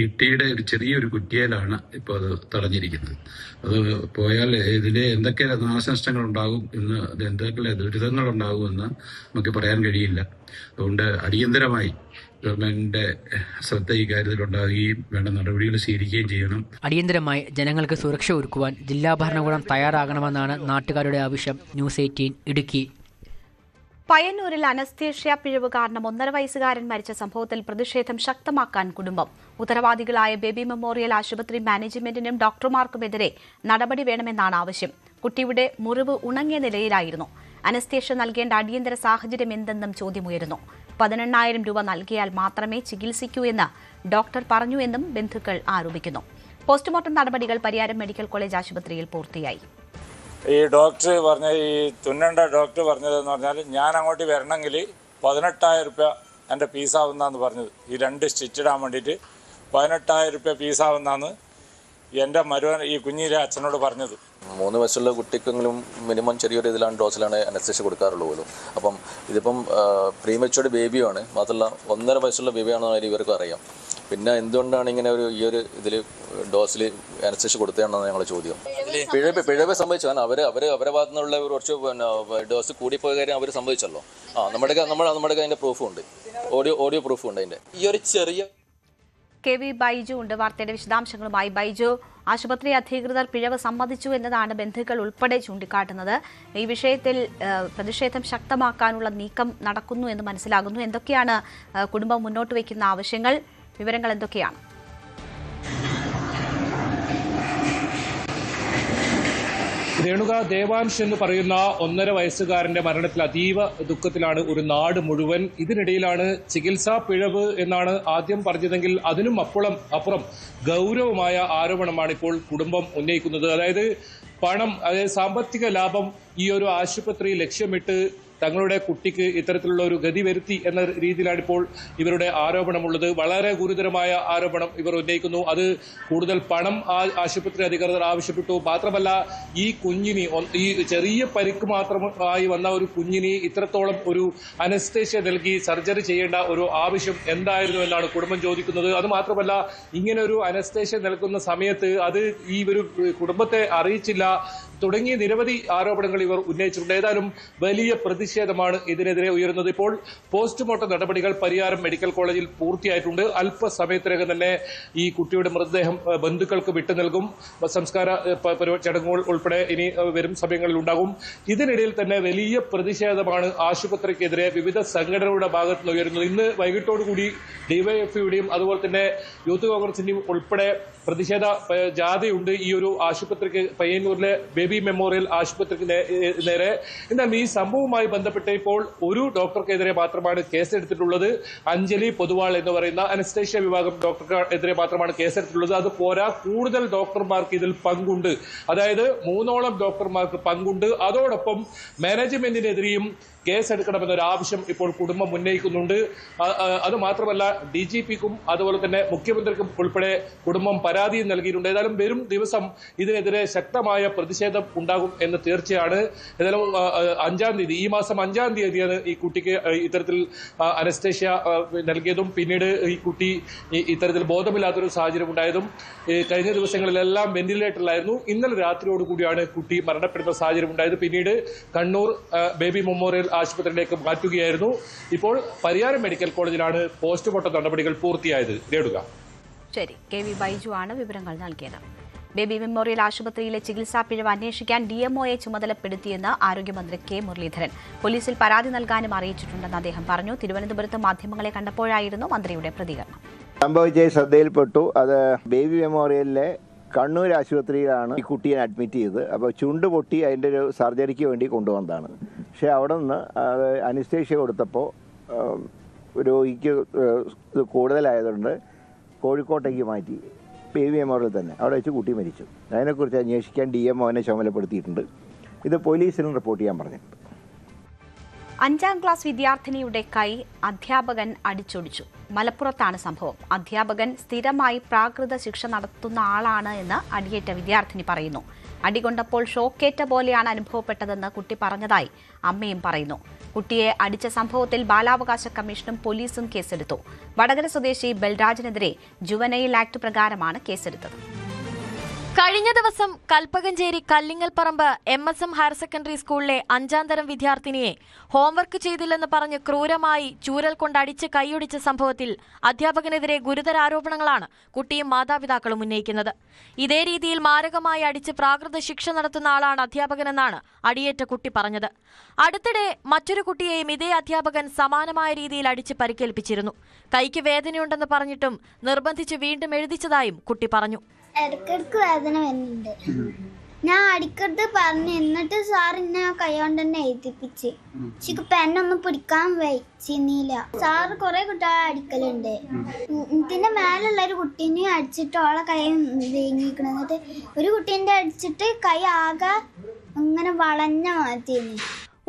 ഇട്ടിയുടെ ഒരു ചെറിയൊരു കുറ്റിയിലാണ് ഇപ്പോൾ അത് തടഞ്ഞിരിക്കുന്നത്. അത് പോയാൽ ഇതിന് എന്തൊക്കെ നാശനഷ്ടങ്ങൾ ഉണ്ടാകും എന്ന്, എന്തൊക്കെ ദുരിതങ്ങൾ ഉണ്ടാകുമെന്ന് നമുക്ക് പറയാൻ കഴിയില്ല. അതുകൊണ്ട് അടിയന്തരമായി ഗവൺമെന്റിന്റെ ശ്രദ്ധ ഈ കാര്യത്തിലുണ്ടാകുകയും വേണ്ട നടപടികൾ സ്വീകരിക്കുകയും ചെയ്യണം. അടിയന്തരമായി ജനങ്ങൾക്ക് സുരക്ഷ ഒരുക്കുവാൻ ജില്ലാ ഭരണകൂടം തയ്യാറാകണമെന്നാണ് നാട്ടുകാരുടെ ആവശ്യം. ന്യൂസ് 18 ഇടുക്കി. പയ്യന്നൂരിൽ അനസ്തേഷ്യ പിഴവ് കാരണം 1.5 വയസ്സുകാരൻ മരിച്ച സംഭവത്തിൽ പ്രതിഷേധം ശക്തമാക്കാൻ കുടുംബം. ഉത്തരവാദികളായ ബേബി മെമ്മോറിയൽ ആശുപത്രി മാനേജ്മെന്റിനും ഡോക്ടർമാർക്കുമെതിരെ നടപടി വേണമെന്നാണ് ആവശ്യം. കുട്ടിയുടെ മുറിവ് ഉണങ്ങിയ നിലയിലായിരുന്നു. അനസ്തേഷ്യ നൽകേണ്ട അടിയന്തര സാഹചര്യം എന്തെന്നും ചോദ്യമുയരുന്നു. 18,000 രൂപ നൽകിയാൽ മാത്രമേ ചികിത്സിക്കൂ എന്ന് ഡോക്ടർ പറഞ്ഞുവെന്നും ബന്ധുക്കൾ ആരോപിക്കുന്നു. പോസ്റ്റ്മോർട്ടം നടപടികൾ പരിയാരം മെഡിക്കൽ കോളേജ് ആശുപത്രിയിൽ പൂർത്തിയായി. ഈ ഡോക്ടർ പറഞ്ഞ ഈ തുന്നണ്ട ഡോക്ടർ പറഞ്ഞതെന്ന് പറഞ്ഞാൽ ഞാൻ അങ്ങോട്ട് വരണമെങ്കിൽ 18,000 രൂപ എൻ്റെ ഫീസാവുന്നതെന്ന് പറഞ്ഞത്. ഈ 2 സ്റ്റിച്ച് ഇടാൻ വേണ്ടിയിട്ട് 18,000 രൂപ ഫീസാവുന്നതെന്ന് എൻ്റെ മരുവൻ ഈ കുഞ്ഞിലെ അച്ഛനോട് പറഞ്ഞത്. 3 വയസ്സുള്ള കുട്ടിക്കെങ്കിലും മിനിമം ചെറിയൊരു ഡോസിലാണ് അനസ്തേഷ്യ കൊടുക്കാറുള്ളൂ പോലും. അപ്പം ഇതിപ്പം പ്രീമച്യൂർഡ് ബേബിയാണ്, മാത്രമല്ല 1.5 വയസ്സുള്ള ബേബിയാണെന്ന് ഇവർക്കും അറിയാം. പിന്നെ എന്തുകൊണ്ടാണ് ഇങ്ങനെ ഒരു ഇതിൽ ഡോസിൽ അനസ്തേഷ്യ കൊടുത്തതാണെന്നാണ് ഞങ്ങളുടെ ചോദ്യം. പിഴവ് സംഭവിച്ചു. കാരണം അവരെ ഭാഗത്തു നിന്നുള്ള കുറച്ച് ഡോസ് കൂടിപ്പോയ കാര്യം അവർ സംഭവിച്ചല്ലോ. നമ്മുടെ അതിൻ്റെ പ്രൂഫുണ്ട്, ഓഡിയോ പ്രൂഫുണ്ട് അതിൻ്റെ. ഈ ഒരു ചെറിയ KV ബൈജു ഉണ്ട് വാർത്തയുടെ വിശദാംശങ്ങളുമായി. ബൈജു, ആശുപത്രി അധികൃതർ പിഴവ് സമ്മതിച്ചു എന്നതാണ് ബന്ധുക്കൾ ഉൾപ്പെടെ ചൂണ്ടിക്കാട്ടുന്നത്. ഈ വിഷയത്തിൽ പ്രതിഷേധം ശക്തമാക്കാനുള്ള നീക്കം നടക്കുന്നു എന്ന് മനസ്സിലാകുന്നു. എന്തൊക്കെയാണ് കുടുംബം മുന്നോട്ട് വയ്ക്കുന്ന ആവശ്യങ്ങൾ? വിവരങ്ങൾ എന്തൊക്കെയാണ്? രേണുക, ദേവാൻഷ് എന്ന് പറയുന്ന 1.5 വയസ്സുകാരന്റെ മരണത്തിൽ അതീവ ദുഃഖത്തിലാണ് ഒരു നാട് മുഴുവൻ. ഇതിനിടയിലാണ് ചികിത്സാ പിഴവ് എന്നാണ് ആദ്യം പറഞ്ഞതെങ്കിൽ അതിനും അപ്പുറം ഗൗരവമായ ആരോപണമാണ് ഇപ്പോൾ കുടുംബം ഉന്നയിക്കുന്നത്. അതായത് പണം, അതായത് സാമ്പത്തിക ലാഭം ഈ ഒരു ആശുപത്രി ലക്ഷ്യമിട്ട് തങ്ങളുടെ കുട്ടിക്ക് ഇത്തരത്തിലുള്ള ഒരു ഗതി വരുത്തി എന്ന രീതിയിലാണ് ഇപ്പോൾ ഇവരുടെ ആരോപണമുള്ളത്. വളരെ ഗുരുതരമായ ആരോപണം ഇവർ ഉന്നയിക്കുന്നു. അത് കൂടുതൽ പണം ആശുപത്രി അധികൃതർ ആവശ്യപ്പെട്ടു. മാത്രമല്ല, ഈ കുഞ്ഞിന്, ഈ ചെറിയ പരിക്ക് മാത്രമായി വന്ന ഒരു കുഞ്ഞിന് ഇത്രത്തോളം ഒരു അനസ്തേഷ്യ നൽകി സർജറി ചെയ്യേണ്ട ഒരു ആവശ്യം എന്തായിരുന്നു എന്നാണ് കുടുംബം ചോദിക്കുന്നത്. അത് മാത്രമല്ല, ഇങ്ങനെ ഒരു അനസ്തേഷ്യ നൽകുന്ന സമയത്ത് അത് ഈ ഒരു കുടുംബത്തെ അറിയിച്ചില്ല തുടങ്ങിയ നിരവധി ആരോപണങ്ങൾ ഇവർ ഉന്നയിച്ചിട്ടുണ്ട്. ഏതായാലും വലിയ പ്രതിഷേധമാണ് ഇതിനെതിരെ ഉയരുന്നത്. ഇപ്പോൾ പോസ്റ്റ്മോർട്ടം നടപടികൾ പരിയാരം മെഡിക്കൽ കോളേജിൽ പൂർത്തിയായിട്ടുണ്ട്. അല്പസമയത്തിനകം തന്നെ ഈ കുട്ടിയുടെ മൃതദേഹം ബന്ധുക്കൾക്ക് വിട്ടു നൽകും. സംസ്കാര ചടങ്ങുകൾ ഉൾപ്പെടെ ഇനി വരും സമയങ്ങളിൽ ഉണ്ടാകും. ഇതിനിടയിൽ തന്നെ വലിയ പ്രതിഷേധമാണ് ആശുപത്രിക്കെതിരെ വിവിധ സംഘടനകളുടെ ഭാഗത്ത് നിന്ന് ഉയരുന്നത്. ഇന്ന് വൈകിട്ടോടുകൂടി ഡിവൈഎഫ്ഐയുടെയും അതുപോലെ തന്നെ യൂത്ത് കോൺഗ്രസിന്റെയും ഉൾപ്പെടെ പ്രതിഷേധ ജാഥയുണ്ട് ഈ ഒരു ആശുപത്രിക്ക്, പയ്യന്നൂരിലെ ബേബി മെമ്മോറിയൽ ആശുപത്രിക്ക് നേരെ. എന്നാൽ ഈ സംഭവവുമായി ബന്ധപ്പെട്ട് ഇപ്പോൾ ഒരു ഡോക്ടർക്കെതിരെ മാത്രമാണ് കേസെടുത്തിട്ടുള്ളത്. അഞ്ജലി പൊതുവാൾ എന്ന് പറയുന്ന അനസ്തേഷ്യ വിഭാഗം ഡോക്ടർക്കെതിരെ മാത്രമാണ് കേസെടുത്തിട്ടുള്ളത്. അത് പോരാ, കൂടുതൽ ഡോക്ടർമാർക്ക് ഇതിൽ പങ്കുണ്ട്. അതായത് 3ഓളം ഡോക്ടർമാർക്ക് പങ്കുണ്ട്. അതോടൊപ്പം മാനേജ്മെന്റിനെതിരെയും കേസെടുക്കണമെന്നൊരു ആവശ്യം ഇപ്പോൾ കുടുംബം ഉന്നയിക്കുന്നുണ്ട്. അത് മാത്രമല്ല, DGPക്കും അതുപോലെ തന്നെ മുഖ്യമന്ത്രിക്കും ഉൾപ്പെടെ കുടുംബം പരാതിയും നൽകിയിട്ടുണ്ട്. ഏതായാലും വരും ദിവസം ഇതിനെതിരെ ശക്തമായ പ്രതിഷേധം ഉണ്ടാകും എന്ന് തീർച്ചയാണ്. ഏതായാലും 5-ാം തീയതി, ഈ മാസം 5-ാം തീയതിയാണ് ഈ കുട്ടിക്ക് ഇത്തരത്തിൽ അനസ്തേഷ്യ നൽകിയതും പിന്നീട് ഈ കുട്ടി ഇത്തരത്തിൽ ബോധമില്ലാത്തൊരു സാഹചര്യം ഉണ്ടായതും. കഴിഞ്ഞ ദിവസങ്ങളിലെല്ലാം വെന്റിലേറ്ററിലായിരുന്നു. ഇന്നലെ രാത്രിയോടുകൂടിയാണ് കുട്ടി മരണപ്പെടുന്ന സാഹചര്യം ഉണ്ടായത്. പിന്നീട് കണ്ണൂർ ബേബി മെമ്മോറിയൽ ആശുപത്രിയിലേക്ക് മാറ്റുകയായിരുന്നു. ഇപ്പോൾ പരിയാരം മെഡിക്കൽ കോളേജിലാണ് പോസ്റ്റ്മോർട്ടം നടപടികൾ പൂർത്തിയായത്. രേണുക. ശരി, KV ബൈജു ആണ് വിവരങ്ങൾ നൽകിയത്. ബേബി മെമ്മോറിയൽ ആശുപത്രിയിലെ ചികിത്സാ പിഴവ് അന്വേഷിക്കാൻ DMOയെ ചുമതലപ്പെടുത്തിയെന്ന് ആരോഗ്യമന്ത്രി കെ മുരളീധരൻ. പോലീസിൽ പരാതി നൽകാനും അറിയിച്ചിട്ടുണ്ടെന്ന് അദ്ദേഹം പറഞ്ഞു. തിരുവനന്തപുരത്ത് മാധ്യമങ്ങളെ കണ്ടപ്പോഴായിരുന്നു മന്ത്രിയുടെ പ്രതികരണം. സംഭവിച്ച ശ്രദ്ധയിൽപ്പെട്ടു. അത് ബേബി മെമ്മോറിയലിലെ കണ്ണൂർ ആശുപത്രിയിലാണ് ഈ കുട്ടിയെ അഡ്മിറ്റ് ചെയ്ത്. അപ്പോൾ ചുണ്ട് പൊട്ടി അതിൻ്റെ ഒരു സർജറിക്ക് വേണ്ടി കൊണ്ടുവന്നതാണ്. പക്ഷേ അവിടെ നിന്ന് അനസ്തേഷ്യ കൊടുത്തപ്പോൾ രോഗിക്ക് ഇത് കൂടുതലായതുകൊണ്ട് കോഴിക്കോട്ടേക്ക് മാറ്റി ബേബി മെമ്മോറിയൽ തന്നെ അവിടെ വെച്ച് കുട്ടി മരിച്ചു. അതിനെക്കുറിച്ച് അന്വേഷിക്കാൻ DMOനെ ചുമതലപ്പെടുത്തിയിട്ടുണ്ട്. ഇത് പോലീസിനും റിപ്പോർട്ട് ചെയ്യാൻ പറഞ്ഞിട്ടുണ്ട്. 5ാം ക്ലാസ് വിദ്യാർത്ഥിനിയുടെ കൈ അധ്യാപകൻ അടിച്ചൊടിച്ചു. മലപ്പുറത്താണ് സംഭവം. അധ്യാപകൻ സ്ഥിരമായി പ്രാകൃത ശിക്ഷ നടത്തുന്ന ആളാണ് എന്ന് അടിയേറ്റ വിദ്യാർത്ഥിനി പറയുന്നു. അടികൊണ്ടപ്പോൾ ഷോക്കേറ്റ പോലെയാണ് അനുഭവപ്പെട്ടതെന്ന് കുട്ടി പറഞ്ഞതായി അമ്മയും പറയുന്നു. കുട്ടിയെ അടിച്ച സംഭവത്തിൽ ബാലാവകാശ കമ്മീഷനും പോലീസും കേസെടുത്തു. വടകര സ്വദേശി ബൽരാജിനെതിരെ ജുവനൈൽ ആക്ട് പ്രകാരമാണ് കേസെടുത്തത്. കഴിഞ്ഞ ദിവസം Kalpakanchery Kallingalparamba MSM higher secondary സ്കൂളിലെ 5ാം തരം വിദ്യാർത്ഥിനിയെ ഹോംവർക്ക് ചെയ്തില്ലെന്ന് പറഞ്ഞ് ക്രൂരമായി ചൂരൽ കൊണ്ടടിച്ച് കൈയൊടിച്ച സംഭവത്തിൽ അധ്യാപകനെതിരെ ഗുരുതര ആരോപണങ്ങളാണ് കുട്ടിയും മാതാപിതാക്കളും ഉന്നയിക്കുന്നത്. ഇതേ രീതിയിൽ മാരകമായി അടിച്ച് പ്രാകൃത ശിക്ഷ നടത്തുന്ന ആളാണ് അധ്യാപകനെന്നാണ് അടിയേറ്റ കുട്ടി പറഞ്ഞത്. അടുത്തിടെ മറ്റൊരു കുട്ടിയെയും ഇതേ അധ്യാപകൻ സമാനമായ രീതിയിൽ അടിച്ച് പരിക്കേൽപ്പിച്ചിരുന്നു. കൈക്ക് വേദനയുണ്ടെന്ന് പറഞ്ഞിട്ടും നിർബന്ധിച്ച് വീണ്ടും എഴുതിച്ചതായും കുട്ടി പറഞ്ഞു. ഇടയ്ക്കിടക്ക് വേദന വരുന്നുണ്ട്. ഞാൻ അടിക്കരുത് പറഞ്ഞു. എന്നിട്ട് സാർ എന്നെ കൈ കൊണ്ട് തന്നെ എഴുതിപ്പിച്ച്. എനിക്ക് പെണ്ണൊന്നും പിടിക്കാൻ വെച്ചില്ല. സാറ് കുറെ കുട്ടികളെ അടിക്കലുണ്ട്. ഇതിന്റെ മേലുള്ള ഒരു കുട്ടീനെ അടിച്ചിട്ട് ഓളെ കൈ വീങ്ങിക്കണം. എന്നിട്ട് ഒരു കുട്ടീൻ്റെ അടിച്ചിട്ട് കൈ ആകെ അങ്ങനെ വളഞ്ഞ മാറ്റിയിരുന്നു.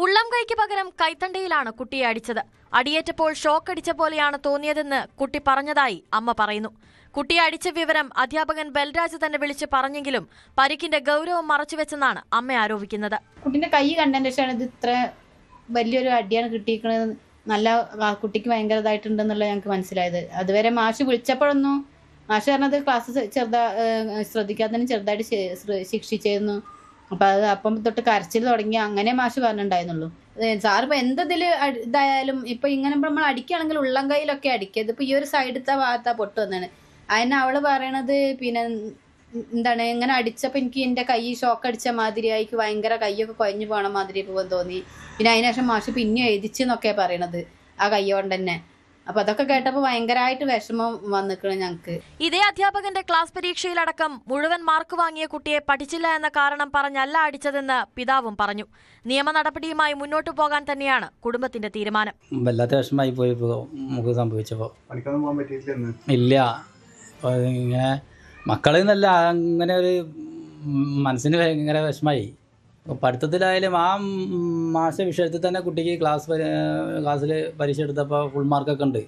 ഉള്ളം കൈക്ക് പകരം കൈത്തണ്ടയിലാണ് കുട്ടിയെ അടിച്ചത്. അടിയേറ്റപ്പോൾ ഷോക്ക് അടിച്ച പോലെയാണ് തോന്നിയതെന്ന് കുട്ടി പറഞ്ഞതായി അമ്മ പറയുന്നു. കുട്ടിയെ അടിച്ച വിവരം അധ്യാപകൻ ബൽരാജ് തന്നെ വിളിച്ച് പറഞ്ഞെങ്കിലും പരിക്കിന്റെ ഗൗരവം മറച്ചുവെച്ചെന്നാണ് അമ്മ ആരോപിക്കുന്നത്. കുട്ടിന്റെ കൈ കണ്ടതിന് ശേഷമാണ് ഇത് ഇത്ര വലിയൊരു അടിയാണ് കിട്ടിയിരിക്കുന്നത്. നല്ല കുട്ടിക്ക് ഭയങ്കര ഇതായിട്ടുണ്ടെന്നുള്ള ഞങ്ങൾക്ക് മനസ്സിലായത്. അതുവരെ മാഷ് വിളിച്ചപ്പോഴൊന്നും മാഷ് പറഞ്ഞത് ക്ലാസ് ശ്രദ്ധിക്കാത്തതിന് ചെറുതായിട്ട് ശിക്ഷിച്ചിരുന്നു. അപ്പം തൊട്ട് കരച്ചിൽ തുടങ്ങി അങ്ങനെ മാഷ് പറഞ്ഞിട്ടുണ്ടായിരുന്നുള്ളൂ. സാറിപ്പോൾ എന്തതിൽ ഇതായാലും ഇപ്പൊ ഇങ്ങനെ നമ്മൾ അടിക്കുകയാണെങ്കിൽ ഉള്ളം കൈയിലൊക്കെ അടിക്കുക. ഇതിപ്പോ ഈ ഒരു സൈഡത്തെ ഭാഗത്താ പൊട്ട് വന്നാണ്. അതിന് അവള് പറയണത് പിന്നെ എന്താണ് ഇങ്ങനെ അടിച്ചപ്പോൾ എനിക്ക് എൻ്റെ കൈ ഷോക്ക് അടിച്ച മാതിരി എനിക്ക് ഭയങ്കര കൈയൊക്കെ കുഴഞ്ഞു പോകണ മാതിരി തോന്നി. പിന്നെ അതിനുശേഷം മാഷ് പിന്നെ എഴുതിച്ചെന്നൊക്കെ പറയണത് ആ കൈ കൊണ്ട് തന്നെ. അപ്പൊ അതൊക്കെ കേട്ടപ്പോൾ ഭയങ്കരമായിട്ട് വിഷമം വന്നിക്കണം ഞങ്ങൾക്ക്. ഇതേ അധ്യാപകന്റെ ക്ലാസ് പരീക്ഷയിലടക്കം മുഴുവൻ മാർക്ക് വാങ്ങിയ കുട്ടിയെ പഠിച്ചില്ല എന്ന കാരണം പറഞ്ഞല്ല അടിച്ചതെന്ന് പിതാവും പറഞ്ഞു. നിയമ നടപടിയുമായി മുന്നോട്ടു പോകാൻ തന്നെയാണ് കുടുംബത്തിന്റെ തീരുമാനം. വല്ലാത്ത വിഷമമായി പോയി നമുക്ക് സംഭവിച്ചപ്പോൾ. ഇല്ല, ഇങ്ങനെ മക്കളിൽ നിന്നല്ല, അങ്ങനെ ഒരു മനസ്സിന് ഭയങ്കര വിഷമമായി. പഠിത്തത്തിലായാലും ആ മാസ വിഷയത്തിൽ തന്നെ കുട്ടിക്ക് ക്ലാസ്സിൽ പരീക്ഷ എടുത്തപ്പോൾ ഫുൾ മാർക്കൊക്കെ ഉണ്ട്.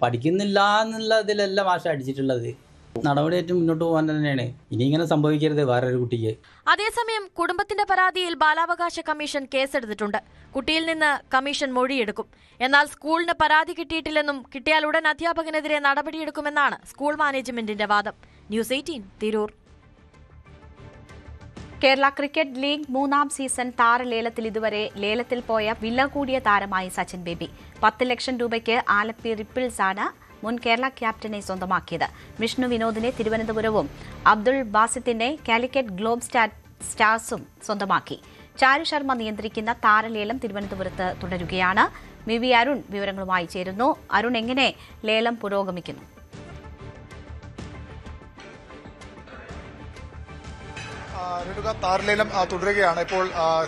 പഠിക്കുന്നില്ല എന്നുള്ള ഇതിലല്ല മാഷ അടിച്ചിട്ടുള്ളത്. നടപടിയായിട്ട് മുന്നോട്ട് പോകാൻ തന്നെയാണ്. ഇനി ഇങ്ങനെ സംഭവിക്കരുത് വേറൊരു കുട്ടിക്ക്. അതേസമയം കുടുംബത്തിന്റെ പരാതിയിൽ ബാലാവകാശ കമ്മീഷൻ കേസെടുത്തിട്ടുണ്ട്. കുട്ടിയിൽ നിന്ന് കമ്മീഷൻ മൊഴിയെടുക്കും. എന്നാൽ സ്കൂളിന് പരാതി കിട്ടിയിട്ടില്ലെന്നും കിട്ടിയാൽ ഉടൻ അധ്യാപകനെതിരെ നടപടിയെടുക്കുമെന്നാണ് സ്കൂൾ മാനേജ്മെന്റിന്റെ വാദം. News 18 Tirur. Kerala cricket league 3ാം സീസൺ താരലേലത്തിൽ ഇതുവരെ ലേലത്തിൽ പോയ വില കൂടിയ താരമായി സച്ചിൻ ബേബി. 10 ലക്ഷം രൂപയ്ക്ക് ആലപ്പി റിപ്പിൾസ് ആണ് മുൻ കേരള ക്യാപ്റ്റനെ സ്വന്തമാക്കിയത്. വിഷ്ണു വിനോദിനെ തിരുവനന്തപുരവും അബ്ദുൾ ബാസിത്തിനെ കാലിക്കറ്റ് ഗ്ലോബ് സ്റ്റാർസും സ്വന്തമാക്കി. ചാരു ശർമ്മ നിയന്ത്രിക്കുന്ന താരലേലം തിരുവനന്തപുരത്ത് തുടരുകയാണ്. വി അരുൺ വിവരങ്ങളുമായി ചേരുന്നു. അരുൺ, എങ്ങനെ ലേലം പുരോഗമിക്കുന്നു? താരലേലം തുടരുകയാണ്. ഇപ്പോൾ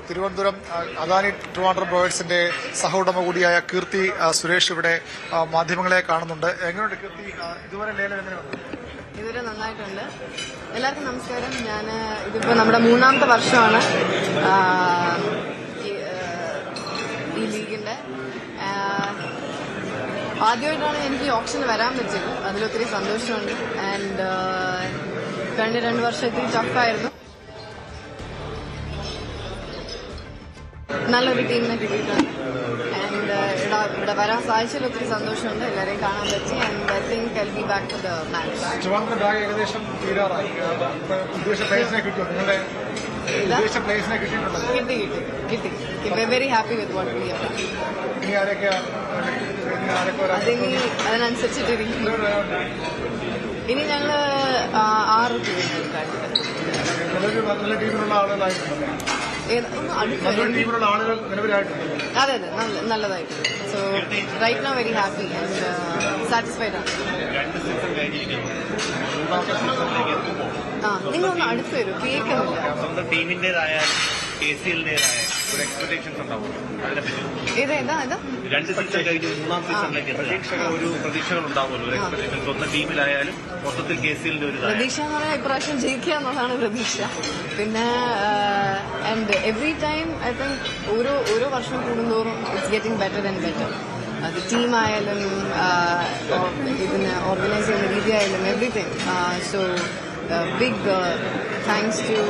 തിരുവനന്തപുരം അദാനി ട്രിവാൻഡ്രം ബ്രോവേഴ്സിന്റെ സഹോടമ കൂടിയായ കീർത്തി സുരേഷ് ഇവിടെ മാധ്യമങ്ങളെ കാണുന്നുണ്ട്. എങ്ങനെയുണ്ട് കീർത്തി, ഇതുവരെ ലേലം എങ്ങനെയുണ്ട്? ഇതുവരെ നന്നായിട്ടുണ്ട്. എല്ലാവർക്കും നമസ്കാരം. ഇതിപ്പോൾ നമ്മുടെ 3ാമത്തെ വർഷമാണ് ഈ ലീഗിന്റെ. ആദ്യമായിട്ടാണ് എനിക്ക് ഓപ്ഷന് വരാൻ പറ്റിയത്. അതിലൊത്തിരി സന്തോഷമുണ്ട്. ആൻഡ് കഴിഞ്ഞ 2 വർഷം ഇത്തിരി ടഫായിരുന്നു. നല്ലൊരു ടീമിനെ കിട്ടിയിട്ടുണ്ട്. ആൻഡ് ഇവിടെ വരാൻ സാധിച്ചതിൽ ഒത്തിരി സന്തോഷമുണ്ട്. എല്ലാവരെയും കാണാൻ പറ്റി. And I think I will be back to the match. ഏകദേശം തീരാറായി. ഉദ്ദേശ പ്ലേയേഴ്സിനെ കിട്ടുമോ? നിങ്ങളുടെ ഉദ്ദേശ പ്ലേയേഴ്സിനെ കിട്ടിയിട്ടുണ്ടോ? കിട്ടി. We are very happy with what we have done. ഇനി ആരൊക്കെ അതിന് അതിനനുസരിച്ചിട്ടിരിക്കും. ഇനി ഞങ്ങൾ 6 അതെ അതെ നല്ലതായിട്ട്. So right now very happy and satisfied ആണ്. നിങ്ങളൊന്ന് അടുത്ത് വരും, കേൾക്കുന്നില്ല. പ്രതീക്ഷ എന്ന് പറഞ്ഞാൽ ഇപ്രാവശ്യം ജയിക്കുക എന്നുള്ളതാണ് പ്രതീക്ഷ. പിന്നെ and every time I think ഓരോ വർഷം കൂടുന്തോറും it's getting better and better. അത് ടീമായാലും ഇതിന് ഓർഗനൈസ് ചെയ്യുന്ന രീതിയായാലും everything. So big thanks to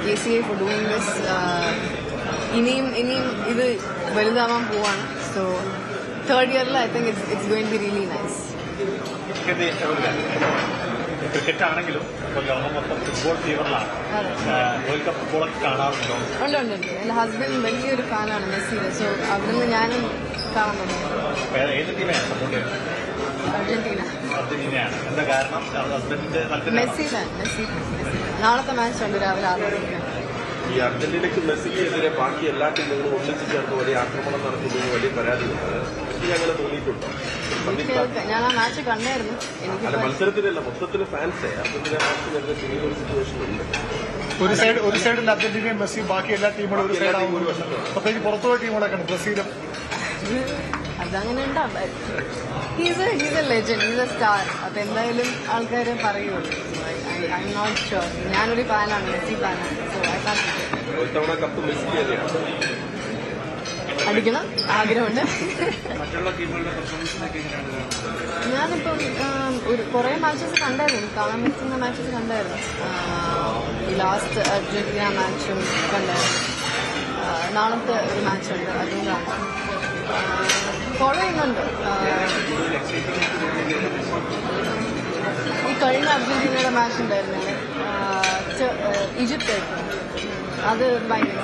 KCA for doing this. ഇനിയും ഇത് വലുതാവാൻ പോവാണ്. സോ തേർഡ് ഇയറിൽ I think it's going to be really nice. Cricket ആണെങ്കിലും ലോകം മൊത്തം ഫുട്ബോൾ ഫീവറിലാണ്. വേൾഡ് കപ്പ് ഫുട്ബോളൊക്കെ കാണാറുണ്ടോ? ഉണ്ട്. എൻ്റെ ഹസ്ബൻഡ് വലിയൊരു ഫാനാണ് മെസ്സിയുടെ. സോ അവിടുന്ന് ഞാനും കാണുന്നുണ്ട്. ഏത് ടീമാണ് സപ്പോർട്ട് ചെയ്യുന്നത്? അർജന്റീനയാണ്. എന്താ കാരണം? ഹസ്ബൻഡിന്റെ മെസ്സി ഫാൻ. നാളത്തെ മാച്ച് ഉണ്ട് രാവിലെ 6:30. ഈ അർജന്റീനയ്ക്ക് മെസ്സിക്കെതിരെ ബാക്കി എല്ലാ ടീമുകളും ഒന്നിച്ചു ചേർന്ന് വലിയ ആക്രമണം നടത്തുന്നതിന് വലിയ പരാതിയുണ്ട്. എനിക്ക് അങ്ങനെ തോന്നിയിട്ടുണ്ടോ? ഞാൻ ആ മാച്ച് കണ്ടായിരുന്നു. അല്ല, മത്സരത്തിലല്ല, മൊത്തത്തിൽ ഫാൻസേ അർജന്റീന ഫാൻസിനെതിരെ ചെറിയൊരു സിറ്റുവേഷൻ ഉണ്ട്. ഒരു സൈഡിൽ അർജന്റീനയും മെസ്സിയും, ബാക്കി എല്ലാ ടീമുകളും ഒരു സൈഡാവും. പ്രത്യേകിച്ച് പുറത്തുപോയ ടീമുകളൊക്കെ ബ്രസീലും. അതങ്ങനെ ഉണ്ടാവും. He's a legend, he's a star. അപ്പൊ എന്തായാലും ആൾക്കാരെ പറയുള്ളൂ. I am not sure. ഞാനൊരു ഫാനാണ്, മെസ്സി ഫാനാണ്. സോ ഐ കാൻറ്റ് അടിക്കണം ആഗ്രഹമുണ്ട്. ഞാനിപ്പം കുറേ മാച്ചസ് കണ്ടായിരുന്നു, കാണാൻ പറ്റുന്ന മാച്ചസ് കണ്ടായിരുന്നു. ഈ ലാസ്റ്റ് അർജന്റീന മാച്ചും കണ്ടായിരുന്നു. നാളത്തെ ഒരു മാച്ചുണ്ട്, അതും കാണാം. ഫോളോ ചെയ്യുന്നുണ്ട്. ഈ കഴിഞ്ഞ അർജന്റീനയുടെ മാച്ച് ഉണ്ടായിരുന്നില്ലേ, ഈജിപ്റ്റ് ആയിരുന്നു. അത് ഭയങ്കര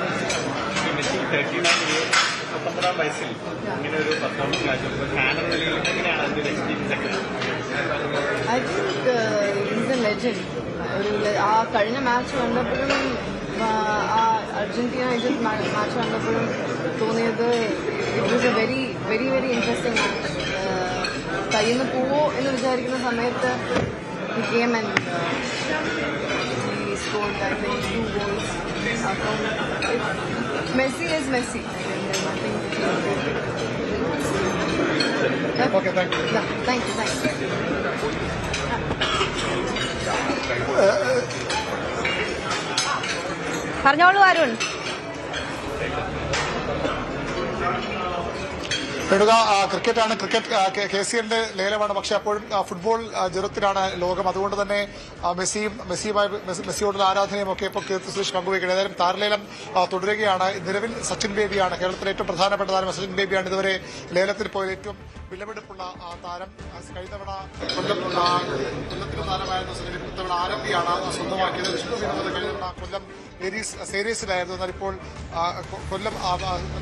വയസ്സിൽ ഇങ്ങനെ ഒരു performance I think is A legend. ആ കഴിഞ്ഞ മാച്ച് കണ്ടപ്പോഴും ആ അർജന്റീന ഈജിപ്റ്റ് മാച്ച് കണ്ടപ്പോഴും തോന്നിയത് it was A very very very interesting match. കയ്യിൽ നിന്ന് പോവോ എന്ന് വിചാരിക്കുന്ന സമയത്ത് he came and he scored I think 2 goals. Messi is Messi. Okay, thank you. Yeah, thank you. പറഞ്ഞോളൂ അരുൺ. ക്രിക്കറ്റാണ്. ക്രിക്കറ്റ് KCLന്റെ ലേലമാണ്. പക്ഷെ അപ്പോഴും ഫുട്ബോൾ ജുറത്തിലാണ് ലോകം. അതുകൊണ്ട് തന്നെ മെസ്സിയോടുള്ള ആരാധനയും ഒക്കെ ഇപ്പോൾ കീർത്തി സുരേഷ് പങ്കുവയ്ക്കുന്നത്. ഏതായാലും താരലേലം തുടരുകയാണ്. നിലവിൽ സച്ചിൻ ബേബിയാണ് കേരളത്തിലെ ഏറ്റവും പ്രധാനപ്പെട്ട താരം. സച്ചിൻ ബേബിയാണ് ഇതുവരെ ലേലത്തിൽ പോയത് ഏറ്റവും വിലപിടിപ്പുള്ള താരം. കഴിഞ്ഞ തവണ കൊല്ലത്തിന് താരമായിരുന്ന സച്ചിൻ ഇത്തവണ ആരംഭിയാണ് സ്വന്തമാക്കിയത്. വിഷ്ണു വിനോദ് കഴിഞ്ഞ തവണ കൊല്ലം സീരീസിലായിരുന്നു. എന്നാൽ ഇപ്പോൾ കൊല്ലം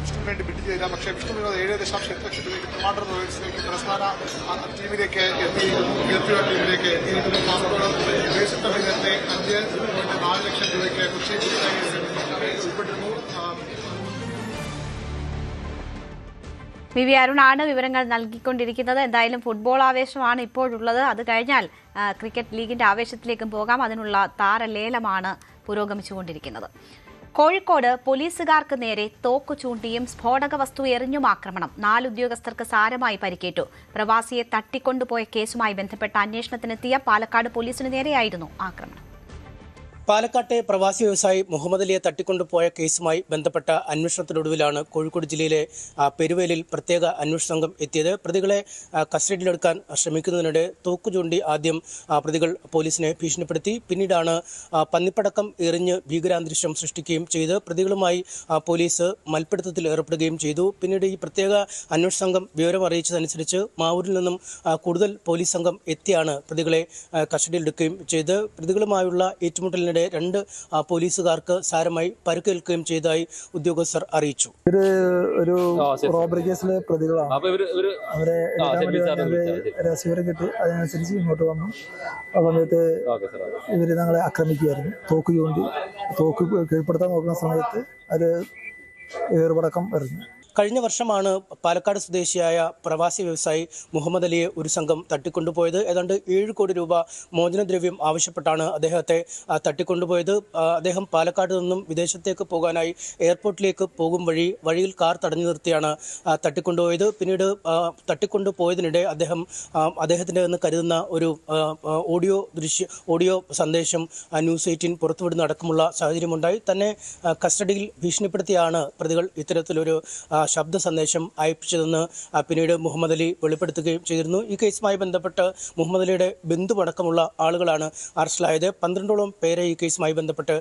വിഷ്ണുവിന് വേണ്ടി ബിഡ് ചെയ്തില്ല. പക്ഷേ വിഷ്ണു വിനോദ് 7.8 ലക്ഷം രൂപയ്ക്ക് ട്രിവാൻഡ്രം റോയൽസിലേക്ക് പ്രസ്ഥാന ടീമിലേക്ക് എത്തി. ടീമിലേക്ക് എത്തി. കാസർഗോഡ് നേരത്തെ 5.4 ലക്ഷം രൂപയ്ക്ക് കൊച്ചി ഉൾപ്പെട്ടിരുന്നു. വി അരുണാണ് വിവരങ്ങൾ നൽകിക്കൊണ്ടിരിക്കുന്നത്. എന്തായാലും ഫുട്ബോൾ ആവേശമാണ് ഇപ്പോഴുള്ളത്. അത് കഴിഞ്ഞാൽ ക്രിക്കറ്റ് ലീഗിന്റെ ആവേശത്തിലേക്കും പോകാം. അതിനുള്ള താരലേലമാണ് പുരോഗമിച്ചുകൊണ്ടിരിക്കുന്നത്. കോഴിക്കോട് പോലീസുകാർക്ക് നേരെ തോക്കു ചൂണ്ടിയും സ്ഫോടക വസ്തു എറിഞ്ഞും ആക്രമണം. 4 ഉദ്യോഗസ്ഥർക്ക് സാരമായി പരിക്കേറ്റു. പ്രവാസിയെ തട്ടിക്കൊണ്ടുപോയ കേസുമായി ബന്ധപ്പെട്ട അന്വേഷണത്തിനെത്തിയ പാലക്കാട് പോലീസിന് നേരെയായിരുന്നു ആക്രമണം. പാലക്കാട്ടെ പ്രവാസി വ്യവസായി മുഹമ്മദ് അലിയെ തട്ടിക്കൊണ്ടുപോയ കേസുമായി ബന്ധപ്പെട്ട അന്വേഷണത്തിനൊടുവിലാണ് കോഴിക്കോട് ജില്ലയിലെ പെരുവേലിൽ പ്രത്യേക അന്വേഷണ സംഘം എത്തിയത്. പ്രതികളെ കസ്റ്റഡിയിലെടുക്കാൻ ശ്രമിക്കുന്നതിനിടെ തോക്കു ചൂണ്ടി ആദ്യം പ്രതികൾ പോലീസിനെ ഭീഷണിപ്പെടുത്തി. പിന്നീടാണ് പന്നിപ്പടക്കം എറിഞ്ഞ് ഭീകരാന്തരീക്ഷം സൃഷ്ടിക്കുകയും ചെയ്ത് പ്രതികളുമായി പോലീസ് മൽപ്പിടുത്തത്തിൽ ഏർപ്പെടുകയും ചെയ്തു. പിന്നീട് ഈ പ്രത്യേക അന്വേഷണ സംഘം വിവരം അറിയിച്ചതനുസരിച്ച് മാവൂരിൽ നിന്നും കൂടുതൽ പോലീസ് സംഘം എത്തിയാണ് പ്രതികളെ കസ്റ്റഡിയിലെടുക്കുകയും ചെയ്ത്. പ്രതികളുമായുള്ള ഏറ്റുമുട്ടലിനിടെ ഇതിനിടെ 2 പോലീസുകാർക്ക് സാരമായി പരിക്കേൽക്കുകയും ചെയ്തതായി ഉദ്യോഗസ്ഥർ അറിയിച്ചു. ഒരു റോബറി കേസിലെ പ്രതികളാണ്. അവരെ രഹസ്യവിവരം കിട്ടി, അതിനനുസരിച്ച് ഇങ്ങോട്ട് വന്നു. ആ സമയത്ത് ഇവർ ഞങ്ങളെ ആക്രമിക്കുകയായിരുന്നു. തോക്ക് കീഴ്പ്പെടുത്താൻ നോക്കുന്ന സമയത്ത് അത് ഏറുപടക്കം എറിഞ്ഞു. കഴിഞ്ഞ വർഷമാണ് പാലക്കാട് സ്വദേശിയായ പ്രവാസി വ്യവസായി മുഹമ്മദ് അലിയെ ഒരു സംഘം തട്ടിക്കൊണ്ടുപോയത്. ഏതാണ്ട് 7 കോടി രൂപ മോചനദ്രവ്യം ആവശ്യപ്പെട്ടാണ് അദ്ദേഹത്തെ തട്ടിക്കൊണ്ടുപോയത്. അദ്ദേഹം പാലക്കാട് നിന്നും വിദേശത്തേക്ക് പോകാനായി എയർപോർട്ടിലേക്ക് പോകും വഴിയിൽ കാർ തടഞ്ഞു നിർത്തിയാണ് തട്ടിക്കൊണ്ടുപോയത്. പിന്നീട് തട്ടിക്കൊണ്ടുപോയതിനിടെ അദ്ദേഹത്തിൻ്റെ എന്ന് കരുതുന്ന ഒരു ഓഡിയോ സന്ദേശം ന്യൂസ് 18 പുറത്തുവിടുന്ന അടക്കമുള്ള സാഹചര്യമുണ്ടായി. തന്നെ കസ്റ്റഡിയിൽ ഭീഷണിപ്പെടുത്തിയാണ് പ്രതികൾ ഇത്തരത്തിലൊരു ശബ്ദ സന്ദേശം അയപ്പിച്ചതെന്ന് പിന്നീട് മുഹമ്മദ് അലി വെളിപ്പെടുത്തുകയും ചെയ്തിരുന്നു. ഈ കേസുമായി ബന്ധപ്പെട്ട് മുഹമ്മദ് അലിയുടെ ബന്ധുവടക്കമുള്ള ആളുകളാണ് അറസ്റ്റിലായത്. 12ഓളം പേരെ ഈ കേസുമായി ബന്ധപ്പെട്ട്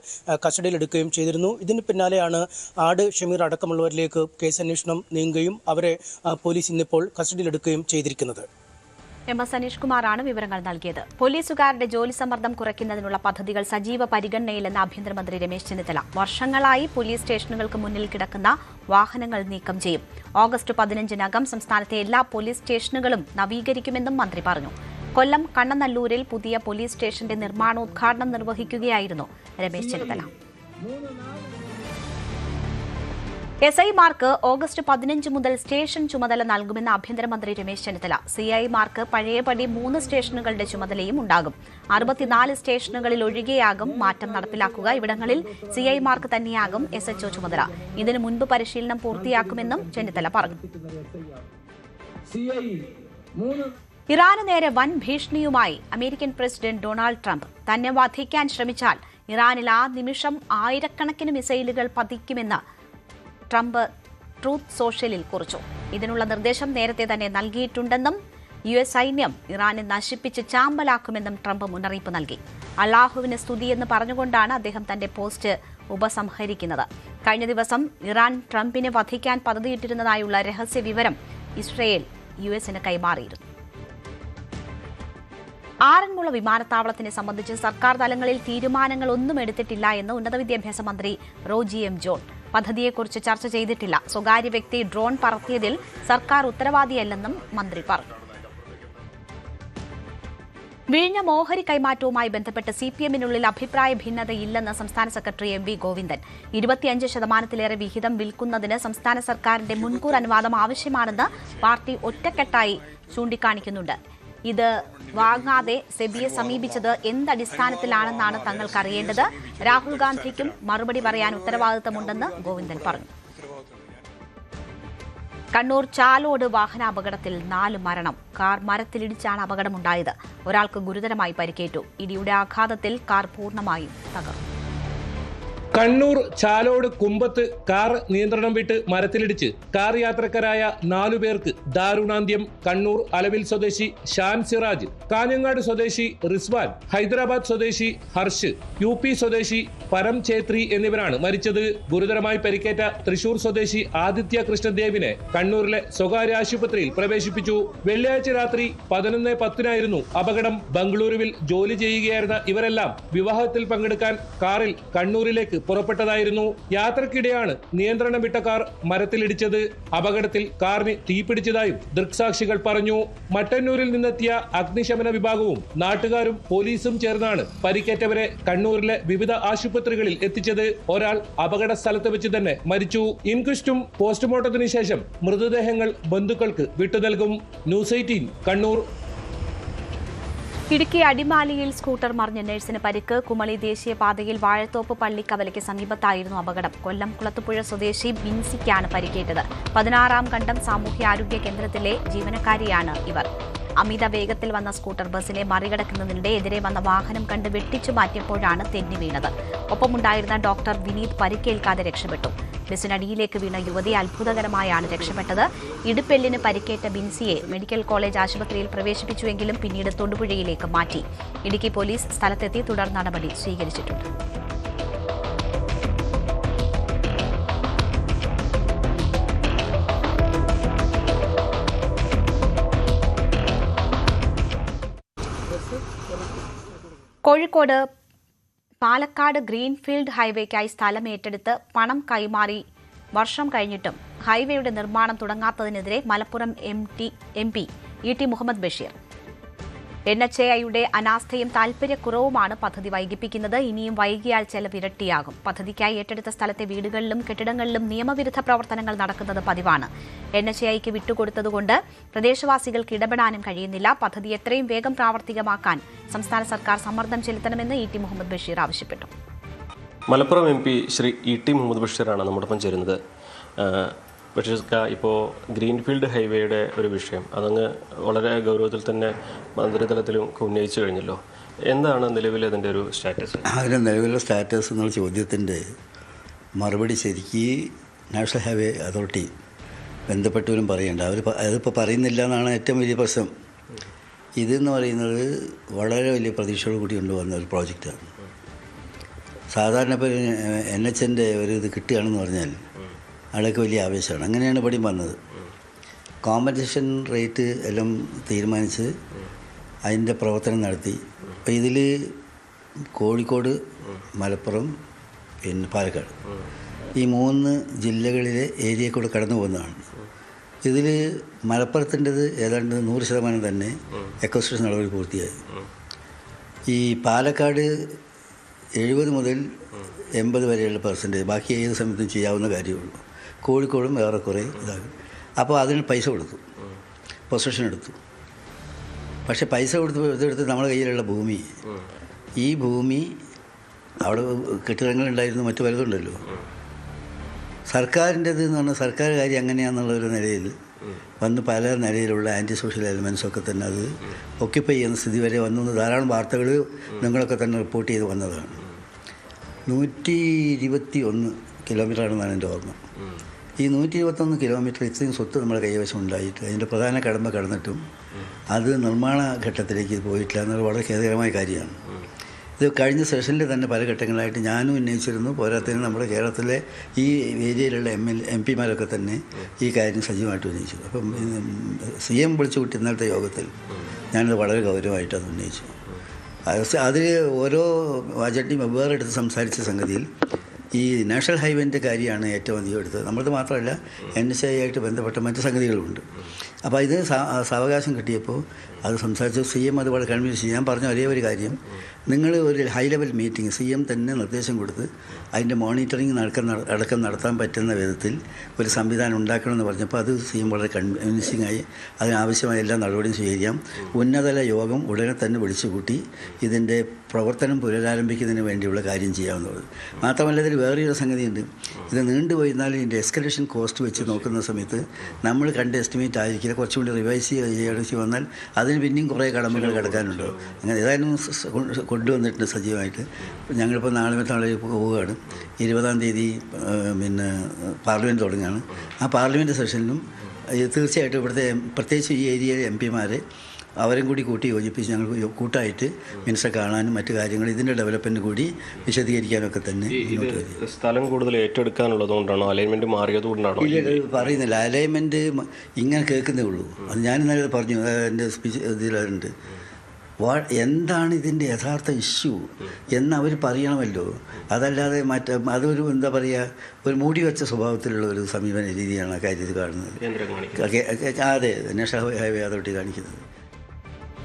കസ്റ്റഡിയിലെടുക്കുകയും ചെയ്തിരുന്നു. ഇതിന് പിന്നാലെയാണ് ആട് ഷമീർ അടക്കമുള്ളവരിലേക്ക് കേസന്വേഷണം നീങ്ങുകയും അവരെ പോലീസ് ഇന്നിപ്പോൾ കസ്റ്റഡിയിലെടുക്കുകയും ചെയ്തിരിക്കുന്നത്. MS അനീഷ് കുമാറാണ് വിവരങ്ങൾ നൽകിയത്. പോലീസുകാരുടെ ജോലി സമ്മർദ്ദം കുറയ്ക്കുന്നതിനുള്ള പദ്ധതികൾ സജീവ പരിഗണനയിലെന്ന് ആഭ്യന്തരമന്ത്രി രമേശ് ചെന്നിത്തല. വർഷങ്ങളായി പോലീസ് സ്റ്റേഷനുകൾക്ക് മുന്നിൽ കിടക്കുന്ന വാഹനങ്ങൾ നീക്കം ചെയ്യും. ഓഗസ്റ്റ് 15-നകം സംസ്ഥാനത്തെ എല്ലാ പോലീസ് സ്റ്റേഷനുകളും നവീകരിക്കുമെന്നും മന്ത്രി പറഞ്ഞു. കൊല്ലം കണ്ണനല്ലൂരിൽ പുതിയ പോലീസ് സ്റ്റേഷന്റെ നിർമ്മാണോദ്ഘാടനം നിർവഹിക്കുകയായിരുന്നു രമേശ് ചെന്നിത്തല. SI-മാർക്ക് ഓഗസ്റ്റ് 15 മുതൽ സ്റ്റേഷൻ ചുമതല നൽകുമെന്ന് ആഭ്യന്തരമന്ത്രി രമേശ് ചെന്നിത്തല. CI-മാർക്ക് പഴയപടി 3 സ്റ്റേഷനുകളുടെ ചുമതലയും ഉണ്ടാകും. 64 സ്റ്റേഷനുകളിൽ ഒഴികെയാകും മാറ്റം നടപ്പിലാക്കുക. ഇവിടങ്ങളിൽ CI-മാർക്ക് തന്നെയാകും SHO ചുമതല. ഇതിനു മുൻപ് പരിശീലനം പൂർത്തിയാക്കുമെന്നും ചെന്നിത്തല പറഞ്ഞു. ഇറാന് നേരെ വൻ ഭീഷണിയുമായി അമേരിക്കൻ പ്രസിഡന്റ് ഡൊണാൾഡ് ട്രംപ്. തന്നെ വധിക്കാൻ ശ്രമിച്ചാൽ ഇറാനിൽ ആ നിമിഷം ആയിരക്കണക്കിന് മിസൈലുകൾ പതിക്കുമെന്ന് ട്രംപ് ട്രൂത്ത് സോഷ്യലിൽ കുറിച്ചു. ഇതിനുള്ള നിർദ്ദേശം നേരത്തെ തന്നെ നൽകിയിട്ടുണ്ടെന്നും US സൈന്യം ഇറാനെ നശിപ്പിച്ച് ചാമ്പലാക്കുമെന്നും ട്രംപ് മുന്നറിയിപ്പ് നൽകി. അള്ളാഹുവിന് സ്തുതിയെന്ന് പറഞ്ഞുകൊണ്ടാണ് അദ്ദേഹം തന്റെ പോസ്റ്റ് ഉപസംഹരിക്കുന്നത്. കഴിഞ്ഞ ദിവസം ഇറാൻ ട്രംപിനെ വധിക്കാൻ പദ്ധതിയിട്ടിരുന്നതായുള്ള രഹസ്യ വിവരം ഇസ്രയേൽ US കൈമാറിയിരുന്നു. ആറന്മുള വിമാനത്താവളത്തിനെ സംബന്ധിച്ച് സർക്കാർ തലങ്ങളിൽ തീരുമാനങ്ങളൊന്നും എടുത്തിട്ടില്ല എന്ന് ഉന്നത വിദ്യാഭ്യാസ മന്ത്രി റോജി M. ജോൺ. പദ്ധതിയെക്കുറിച്ച് ചർച്ച ചെയ്തിട്ടില്ല. സ്വകാര്യ വ്യക്തി ഡ്രോൺ പറത്തിയതിൽ സർക്കാർ ഉത്തരവാദിയല്ലെന്നും മന്ത്രി പറഞ്ഞു. വിഴിഞ്ഞം ഓഹരി കൈമാറ്റവുമായി ബന്ധപ്പെട്ട് CPM-നുള്ളിൽ അഭിപ്രായ ഭിന്നതയില്ലെന്ന് സംസ്ഥാന സെക്രട്ടറി MV ഗോവിന്ദൻ. 25% വിഹിതം വിൽക്കുന്നതിന് സംസ്ഥാന സർക്കാരിന്റെ മുൻകൂർ അനുവാദം ആവശ്യമാണെന്ന് പാർട്ടി ഒറ്റക്കെട്ടായി ചൂണ്ടിക്കാണിക്കുന്നുണ്ട്. ഇത് വാങ്ങാതെ സെബിയെ സമീപിച്ചത് എന്തടിസ്ഥാനത്തിലാണെന്നാണ് തങ്ങൾക്കറിയേണ്ടത്. രാഹുൽ ഗാന്ധിക്കും മറുപടി പറയാൻ ഉത്തരവാദിത്തമുണ്ടെന്ന് ഗോവിന്ദൻ പറഞ്ഞു. കണ്ണൂർ ചാലോട് വാഹനാപകടത്തിൽ 4 മരണം. കാർ മരത്തിലിടിച്ചാണ് അപകടമുണ്ടായത്. ഒരാൾക്ക് ഗുരുതരമായി പരിക്കേറ്റു. ഇടിയുടെ ആഘാതത്തിൽ കാർ പൂർണ്ണമായും തകർന്നു. കണ്ണൂർ ചാലോട് കുമ്പത്ത് കാർ നിയന്ത്രണം വിട്ട് മരത്തിലിടിച്ച് കാർ യാത്രക്കാരായ 4 പേർക്ക് ദാരുണാന്ത്യം. കണ്ണൂർ അലവിൽ സ്വദേശി ഷാൻ സിറാജ്, കാഞ്ഞങ്ങാട് സ്വദേശി റിസ്വാൻ, ഹൈദരാബാദ് സ്വദേശി ഹർഷ്, UP സ്വദേശി പരം ഛേത്രി എന്നിവരാണ് മരിച്ചത്. ഗുരുതരമായി പരിക്കേറ്റ തൃശൂർ സ്വദേശി ആദിത്യ കൃഷ്ണദേവിനെ കണ്ണൂരിലെ സ്വകാര്യ ആശുപത്രിയിൽ പ്രവേശിപ്പിച്ചു. വെള്ളിയാഴ്ച രാത്രി 11:10 അപകടം. ബംഗളൂരുവിൽ ജോലി ചെയ്യുകയായിരുന്ന ഇവരെല്ലാം വിവാഹത്തിൽ പങ്കെടുക്കാൻ കാറിൽ കണ്ണൂരിലേക്ക് പുറപ്പെട്ടതായിരുന്നു. യാത്രക്കിടെയാണ് നിയന്ത്രണം വിട്ട കാർ മരത്തിലിടിച്ചത്. അപകടത്തിൽ കാറിന് തീപിടിച്ചതായും ദൃക്സാക്ഷികൾ പറഞ്ഞു. മട്ടന്നൂരിൽ നിന്നെത്തിയ അഗ്നിശമന വിഭാഗവും നാട്ടുകാരും പോലീസും ചേർന്നാണ് പരിക്കേറ്റവരെ കണ്ണൂരിലെ വിവിധ ആശുപത്രികളിൽ എത്തിച്ചത്. ഒരാൾ അപകട സ്ഥലത്ത് വെച്ച് തന്നെ മരിച്ചു. ഇൻക്വസ്റ്റും പോസ്റ്റ്മോർട്ടത്തിന് ശേഷം മൃതദേഹങ്ങൾ ബന്ധുക്കൾക്ക് വിട്ടുനൽകും. ന്യൂസ് 18 കണ്ണൂർ. ഇടുക്കി അടിമാലിയിൽ സ്കൂട്ടർ മറിഞ്ഞ നഴ്സിന് പരിക്ക്. കുമളി ദേശീയപാതയിൽ വാഴത്തോപ്പ് പള്ളിക്കവലയ്ക്ക് സമീപത്തായിരുന്നു അപകടം. കൊല്ലം കുളത്തുപുഴ സ്വദേശി ബിൻസിക്കാണ് പരിക്കേറ്റത്. 16-ാം ഘട്ടം സാമൂഹ്യാരോഗ്യ കേന്ദ്രത്തിലെ ജീവനക്കാരിയാണ് ഇവർ. അമിത വേഗത്തിൽ വന്ന സ്കൂട്ടർ ബസിനെ മറികടക്കുന്നതിനിടെ എതിരെ വന്ന വാഹനം കണ്ട് വെട്ടിച്ചു മാറ്റിയപ്പോഴാണ് തെന്നി വീണത്. ഒപ്പമുണ്ടായിരുന്ന ഡോക്ടർ വിനീത് പരിക്കേൽക്കാതെ രക്ഷപ്പെട്ടു. ബസിനടിയിലേക്ക് വീണ യുവതി അത്ഭുതകരമായാണ് രക്ഷപ്പെട്ടത്. ഇടുപ്പെല്ലിന് പരിക്കേറ്റ ബിൻസിയെ മെഡിക്കൽ കോളേജ് ആശുപത്രിയിൽ പ്രവേശിപ്പിച്ചുവെങ്കിലും പിന്നീട് തൊടുപുഴയിലേക്ക് മാറ്റി. ഇടുക്കി പോലീസ് സ്ഥലത്തെത്തി തുടർ നടപടി സ്വീകരിച്ചിട്ടുണ്ട്. കോഴിക്കോട് പാലക്കാട് ഗ്രീൻഫീൽഡ് ഹൈവേക്കായി സ്ഥലം ഏറ്റെടുത്ത് പണം കൈമാറി വർഷം കഴിഞ്ഞിട്ടും ഹൈവേയുടെ നിർമ്മാണം തുടങ്ങാത്തതിനെതിരെ Malappuram M P E T Muhammad Basheer. NHAIയുടെ അനാസ്ഥയും താൽപര്യക്കുറവുമാണ് പദ്ധതി വൈകിപ്പിക്കുന്നത്. ഇനിയും വൈകിയാൽ ചെലവ് ഇരട്ടിയാകും. പദ്ധതിക്കായി ഏറ്റെടുത്ത സ്ഥലത്തെ വീടുകളിലും കെട്ടിടങ്ങളിലും നിയമവിരുദ്ധ പ്രവർത്തനങ്ങൾ നടക്കുന്നത് പതിവാണ്. NHAIക്ക് വിട്ടുകൊടുത്തതുകൊണ്ട് പ്രദേശവാസികൾക്ക് ഇടപെടാനും കഴിയുന്നില്ല. പദ്ധതി എത്രയും വേഗം പ്രാവർത്തികമാക്കാൻ സംസ്ഥാന സർക്കാർ സമ്മർദ്ദം ചെലുത്തണമെന്ന് ഇ ടി മുഹമ്മദ് ബഷീർ ആവശ്യപ്പെട്ടു. Malappuram MP Shri E T Muhammad ബഷീറാണ് നമ്മോടൊപ്പം ചേരുന്നത്. ബഷീർക്ക, ഇപ്പോൾ ഗ്രീൻഫീൽഡ് ഹൈവേയുടെ ഒരു വിഷയം അതങ്ങ് വളരെ ഗൗരവത്തിൽ തന്നെ മന്ത്രിതലത്തിലും ഉന്നയിച്ചു കഴിഞ്ഞല്ലോ. എന്താണ് നിലവിൽ അതിൻ്റെ ഒരു സ്റ്റാറ്റസ്? അതിൻ്റെ നിലവിലെ സ്റ്റാറ്റസ് എന്നുള്ള ചോദ്യത്തിൻ്റെ മറുപടി ശരിക്ക് നാഷണൽ ഹൈവേ അതോറിറ്റി ബന്ധപ്പെട്ടവരും പറയേണ്ട. അതിപ്പോൾ പറയുന്നില്ല എന്നാണ് ഏറ്റവും വലിയ പ്രശ്നം. ഇതെന്ന് പറയുന്നത് വളരെ വലിയ പ്രതീക്ഷയോട് കൂടി കൊണ്ടുവന്ന ഒരു പ്രോജക്റ്റാണ്. സാധാരണ ഇപ്പോൾ NHന്റെ ഒരു ഇത് കിട്ടുകയാണെന്ന് പറഞ്ഞാൽ ആളൊക്കെ വലിയ ആവേശമാണ്. അങ്ങനെയാണ് ഇവിടെ വന്നത്. കോമ്പൻസേഷൻ റേറ്റ് എല്ലാം തീരുമാനിച്ച് അതിൻ്റെ പ്രവർത്തനം നടത്തി. അപ്പോൾ ഇതിൽ കോഴിക്കോട്, മലപ്പുറം, പിന്നെ പാലക്കാട് ഈ 3 ജില്ലകളിലെ ഏരിയ കൂടെ കടന്നു പോകുന്നതാണ്. ഇതിൽ മലപ്പുറത്തിൻ്റെത് ഏതാണ്ട് 100% തന്നെ എക്കോസിസ്റ്റം നടപടി പൂർത്തിയായി. ഈ പാലക്കാട് 70 മുതൽ 80 വരെയുള്ള %, ബാക്കി ഏത് സമയത്തും ചെയ്യാവുന്ന കാര്യമുള്ളൂ. കോഴിക്കോടും ഏറെക്കുറെ ഇതാകും. അപ്പോൾ അതിന് പൈസ കൊടുത്തു, പൊസഷൻ എടുത്തു. പക്ഷേ പൈസ ഇതെടുത്ത് നമ്മുടെ കയ്യിലുള്ള ഭൂമി, ഈ ഭൂമി അവിടെ കെട്ടിടങ്ങളുണ്ടായിരുന്നു, മറ്റു പലതുണ്ടല്ലോ. സർക്കാരിൻ്റെത് എന്ന് പറഞ്ഞാൽ സർക്കാർ കാര്യം അങ്ങനെയാണെന്നുള്ളൊരു നിലയിൽ വന്ന് പല നിലയിലുള്ള ആൻറ്റി സോഷ്യൽ എലിമെൻസൊക്കെ തന്നെ അത് ഒക്യുപ്പൈ ചെയ്യുന്ന സ്ഥിതി വരെ വന്നു. ധാരാളം വാർത്തകൾ നിങ്ങളൊക്കെ തന്നെ റിപ്പോർട്ട് ചെയ്ത് വന്നതാണ്. 121 കിലോമീറ്ററാണെന്നാണ് എൻ്റെ ഓർമ്മ. ഈ 121 കിലോമീറ്റർ ഇത്രയും സ്വത്ത് നമ്മുടെ കൈവശം ഉണ്ടായിട്ട് അതിൻ്റെ പ്രധാന കടമ്പ കടന്നിട്ടും അത് നിർമ്മാണ ഘട്ടത്തിലേക്ക് പോയിട്ടില്ല എന്നത് വളരെ ഖേദകരമായ കാര്യമാണ്. ഇത് കഴിഞ്ഞ സെഷനിൽ തന്നെ പല ഘട്ടങ്ങളായിട്ട് ഞാനും ഉന്നയിച്ചിരുന്നു. പോരാത്തതിന് നമ്മുടെ കേരളത്തിലെ ഈ ഏരിയയിലുള്ള MP-മാരൊക്കെ തന്നെ ഈ കാര്യം സജീവമായിട്ട് ഉന്നയിച്ചു. അപ്പം CM വിളിച്ചു കൂട്ടി ഇന്നലത്തെ യോഗത്തിൽ ഞാനത് വളരെ ഗൗരവമായിട്ട് അത് ഉന്നയിച്ചു. അതിൽ ഓരോ ബജറ്റിനും വെവ്വേറെ എടുത്ത് സംസാരിച്ച സംഗതിയിൽ ഈ നാഷണൽ ഹൈവേൻ്റെ കാര്യമാണ് ഏറ്റവും അധികം എടുത്തത്. നമ്മളത് മാത്രമല്ല NHAI ആയിട്ട് ബന്ധപ്പെട്ട മറ്റ് സംഗതികളുമുണ്ട്. അപ്പോൾ ഇത് സാവകാശം കിട്ടിയപ്പോൾ അത് സംസാരിച്ചു. CM അത് വളരെ കൺവീൻസ് ചെയ്യും. ഞാൻ പറഞ്ഞ ഒരേ ഒരു കാര്യം, നിങ്ങൾ ഒരു ഹൈ ലെവൽ മീറ്റിംഗ് CM തന്നെ നിർദ്ദേശം കൊടുത്ത് അതിൻ്റെ മോണിറ്ററിങ് അടക്കം നടത്താൻ പറ്റുന്ന വിധത്തിൽ ഒരു സംവിധാനം ഉണ്ടാക്കണമെന്ന് പറഞ്ഞപ്പോൾ അത് CM വളരെ കൺവിൻസിംഗ് ആയി. അതിനാവശ്യമായ എല്ലാ നടപടിയും സ്വീകരിക്കാം. ഉന്നതതല യോഗം ഉടനെ തന്നെ വിളിച്ചു കൂട്ടി ഇതിൻ്റെ പ്രവർത്തനം പുനരാരംഭിക്കുന്നതിന് വേണ്ടിയുള്ള കാര്യം ചെയ്യാവുന്നത്. മാത്രമല്ല ഇതിൽ വേറൊരു സംഗതിയുണ്ട്. ഇത് നീണ്ടുപോയിരുന്നാലും ഇതിൻ്റെ എസ്കലേഷൻ കോസ്റ്റ് വെച്ച് നോക്കുന്ന സമയത്ത് നമ്മൾ കണ്ട എസ്റ്റിമേറ്റ് ആയിരിക്കില്ല. കുറച്ചുകൂടി റിവൈസ് ചെയ്ത് വന്നാൽ അതിന് പിന്നെയും കുറേ കടമകൾ കിടക്കാനുണ്ടോ. അങ്ങനെ ഏതായാലും കൊണ്ടുവന്നിട്ടുണ്ട് സജീവമായിട്ട്. ഞങ്ങളിപ്പോൾ നാളെ പോവുകയാണ്. 20-ാം തീയതി പിന്നെ പാർലമെൻറ്റ് തുടങ്ങുകയാണ്. ആ പാർലമെൻറ്റ് സെഷനിലും തീർച്ചയായിട്ടും ഇവിടുത്തെ പ്രത്യേകിച്ച് ഈ ഏരിയയിലെ MP-മാരെ അവരും കൂടി കൂട്ടി യോജിപ്പിച്ച് ഞങ്ങൾ കൂട്ടായിട്ട് മിനിസ്റ്റർ കാണാനും മറ്റു കാര്യങ്ങൾ ഇതിൻ്റെ ഡെവലപ്മെൻറ്റ് കൂടി വിശദീകരിക്കാനൊക്കെ തന്നെ സ്ഥലം കൂടുതൽ ഏറ്റെടുക്കാനുള്ളതുകൊണ്ടാണോ, അലൈൻമെൻറ്റ് മാറിയതുകൊണ്ടാണോ? പറയുന്നില്ല, അലൈൻമെൻറ്റ് ഇങ്ങനെ കേൾക്കുന്നേ ഉള്ളൂ. അത് ഞാൻ ഇന്നലെ പറഞ്ഞു, എൻ്റെ സ്പീച്ച് ഇതിലുണ്ട്. എന്താണ് ഇതിൻ്റെ യഥാർത്ഥ ഇഷ്യൂ എന്ന് അവർ പറയണമല്ലോ. അതല്ലാതെ അതൊരു എന്താ പറയുക, ഒരു മൂടി വെച്ച സ്വഭാവത്തിലുള്ള ഒരു സമീപന രീതിയാണ് ആ കാര്യത്തിൽ കാണുന്നത്. അതെ, നാഷണൽ ഹൈവേ അതോറിറ്റി കാണിക്കുന്നത്.